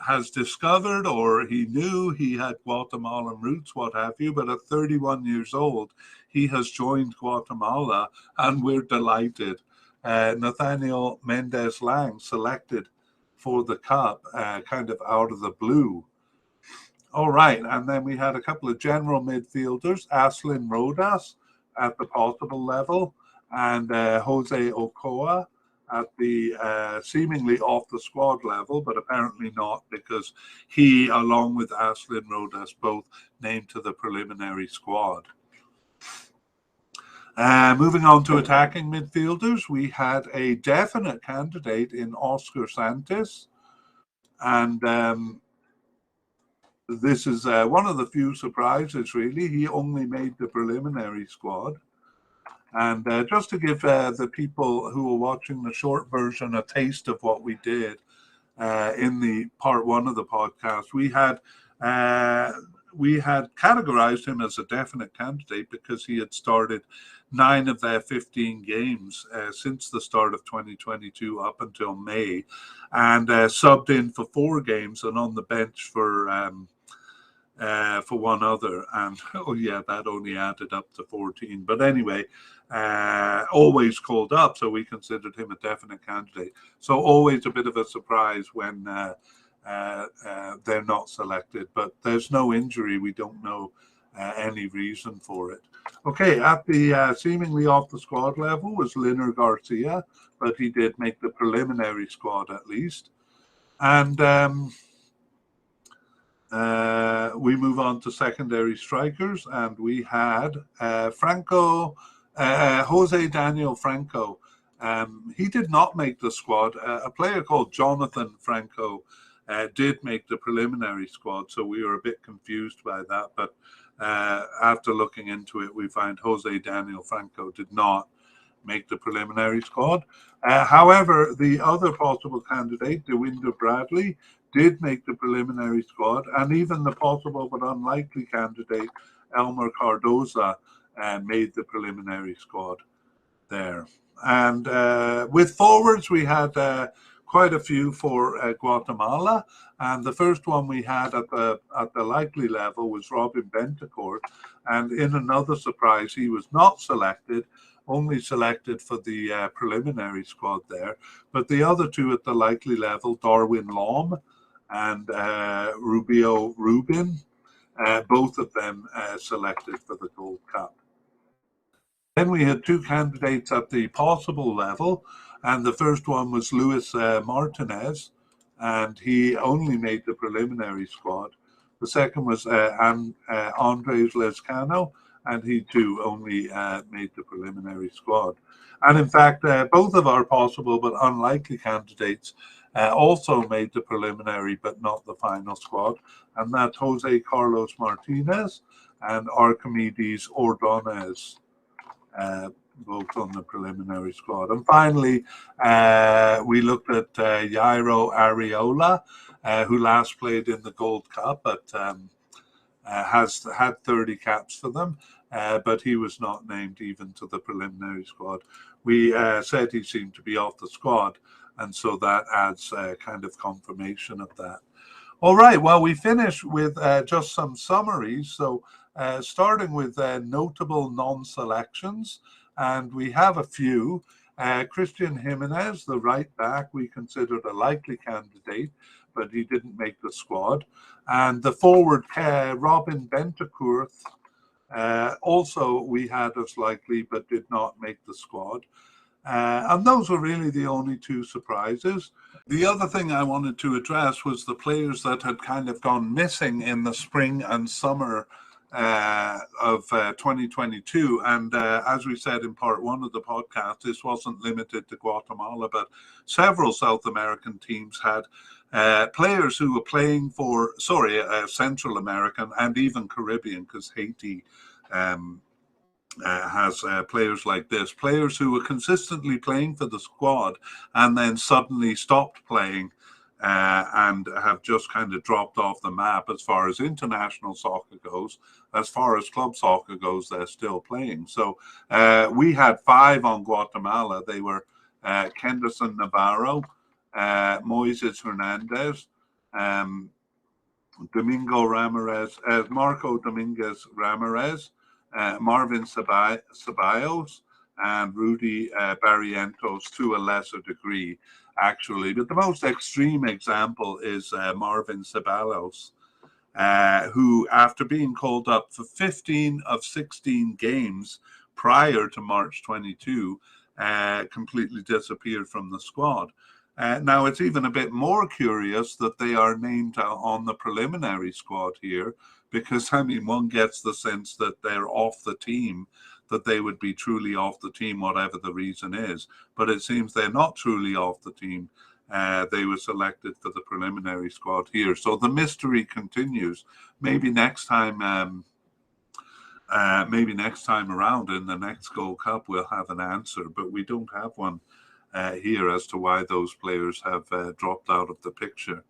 has discovered, or he knew he had Guatemalan roots, what have you, but at 31 years old, he has joined Guatemala, and we're delighted. Nathaniel Mendez Lang selected for the Cup, kind of out of the blue. All right, and then we had a couple of general midfielders, Aslin Rodas at the possible level, and Jose Ochoa at the seemingly off the squad level, but apparently not, because he, along with Aslin Rodas, both named to the preliminary squad. Moving on to attacking midfielders, we had a definite candidate in Oscar Santos, and this is one of the few surprises, really. He only made the preliminary squad. And just to give the people who are watching the short version a taste of what we did in the part 1 of the podcast, we had categorized him as a definite candidate because he had started 9 of their 15 games since the start of 2022 up until May, and subbed in for 4 games and on the bench for 1 other. And oh yeah, that only added up to 14. But anyway, always called up, so we considered him a definite candidate. So always a bit of a surprise when they're not selected, but there's no injury. We don't know any reason for it. Okay, at the seemingly off the squad level was Liner Garcia, but he did make the preliminary squad at least. And we move on to secondary strikers, and we had Jose Daniel Franco. He did not make the squad. A player called Jonathan Franco did make the preliminary squad, so we were a bit confused by that. But after looking into it, we find Jose Daniel Franco did not make the preliminary squad. However, the other possible candidate, DeWinder Bradley, did make the preliminary squad, and even the possible but unlikely candidate, Elmer Cardoza, made the preliminary squad there. And with forwards, we had quite a few for Guatemala, and the first one we had at the likely level was Robin Bentancur, and in another surprise, he was not selected, only selected for the preliminary squad there, but the other two at the likely level, Darwin Lom and Rubio Rubin, both of them selected for the Gold Cup. Then we had two candidates at the possible level, and the first one was Luis Martinez, and he only made the preliminary squad. The second was Andres Lezcano, and he too only made the preliminary squad. And in fact, both of our possible but unlikely candidates also made the preliminary but not the final squad, and that's Jose Carlos Martinez and Archimedes Ordonez, both on the preliminary squad. And finally, we looked at Jairo Arriola, who last played in the Gold Cup, but has had 30 caps for them, but he was not named even to the preliminary squad. We said he seemed to be off the squad, and so that adds kind of confirmation of that. All right, well, we finish with just some summaries. So starting with notable non-selections, and we have a few. Christian Jimenez, the right back, we considered a likely candidate, but he didn't make the squad. And the forward, Robin Bentancur, also we had as likely, but did not make the squad. And those were really the only two surprises. The other thing I wanted to address was the players that had kind of gone missing in the spring and summer of 2022. And as we said in part one of the podcast, this wasn't limited to Guatemala, but several South American teams had players who were playing for, Central American and even Caribbean, because Haiti has players like this, players who were consistently playing for the squad and then suddenly stopped playing and have just kind of dropped off the map as far as international soccer goes. As far as club soccer goes, they're still playing. So we had 5 on Guatemala. They were Kenderson Navarro, Moises Hernandez, Domingo Ramirez, Marco Dominguez Ramirez, Marvin Ceballos, and Rudy Barrientos to a lesser degree, actually. But the most extreme example is Marvin Ceballos, who, after being called up for 15 of 16 games prior to March 22, completely disappeared from the squad. Now, it's even a bit more curious that they are named on the preliminary squad here, because, I mean, one gets the sense that they're off the team, that they would be truly off the team, whatever the reason is. But it seems they're not truly off the team. They were selected for the preliminary squad here. So the mystery continues. Maybe next time around in the next Gold Cup, we'll have an answer, but we don't have one here as to why those players have dropped out of the picture.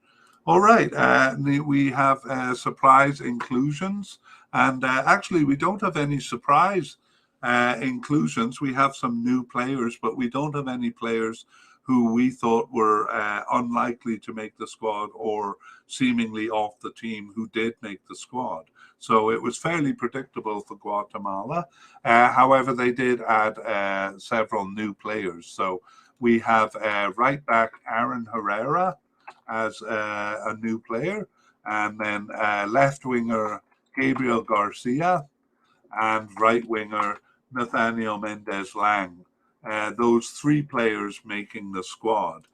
All right, we have surprise inclusions, and actually we don't have any surprise inclusions. We have some new players, but we don't have any players who we thought were unlikely to make the squad or seemingly off the team who did make the squad. So it was fairly predictable for Guatemala. However, they did add several new players. So we have right back Aaron Herrera as a new player, and then left winger Gabriel Garcia, and right winger Nathaniel Mendez Lang. Those three players making the squad.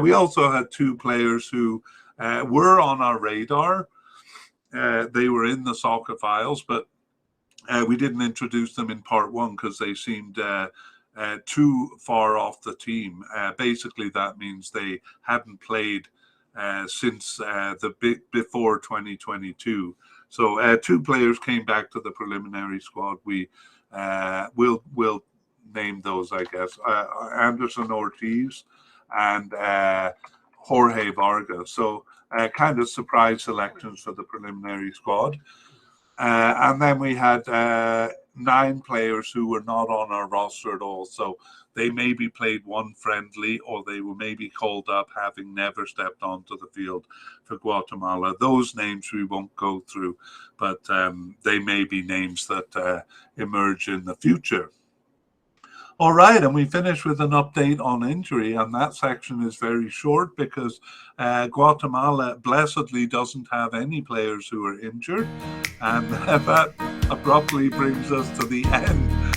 We also had two players who were on our radar. They were in the soccer files, but we didn't introduce them in part one because they seemed too far off the team. Basically, that means they hadn't played since before 2022. So two players came back to the preliminary squad. We will name those, I guess. Anderson Ortiz and Jorge Vargas. So kind of surprise selections for the preliminary squad. And then we had 9 players who were not on our roster at all. So they maybe played one friendly, or they were maybe called up having never stepped onto the field for Guatemala. Those names we won't go through, but they may be names that emerge in the future. All right, and we finish with an update on injury, and that section is very short because Guatemala blessedly doesn't have any players who are injured, and that abruptly brings us to the end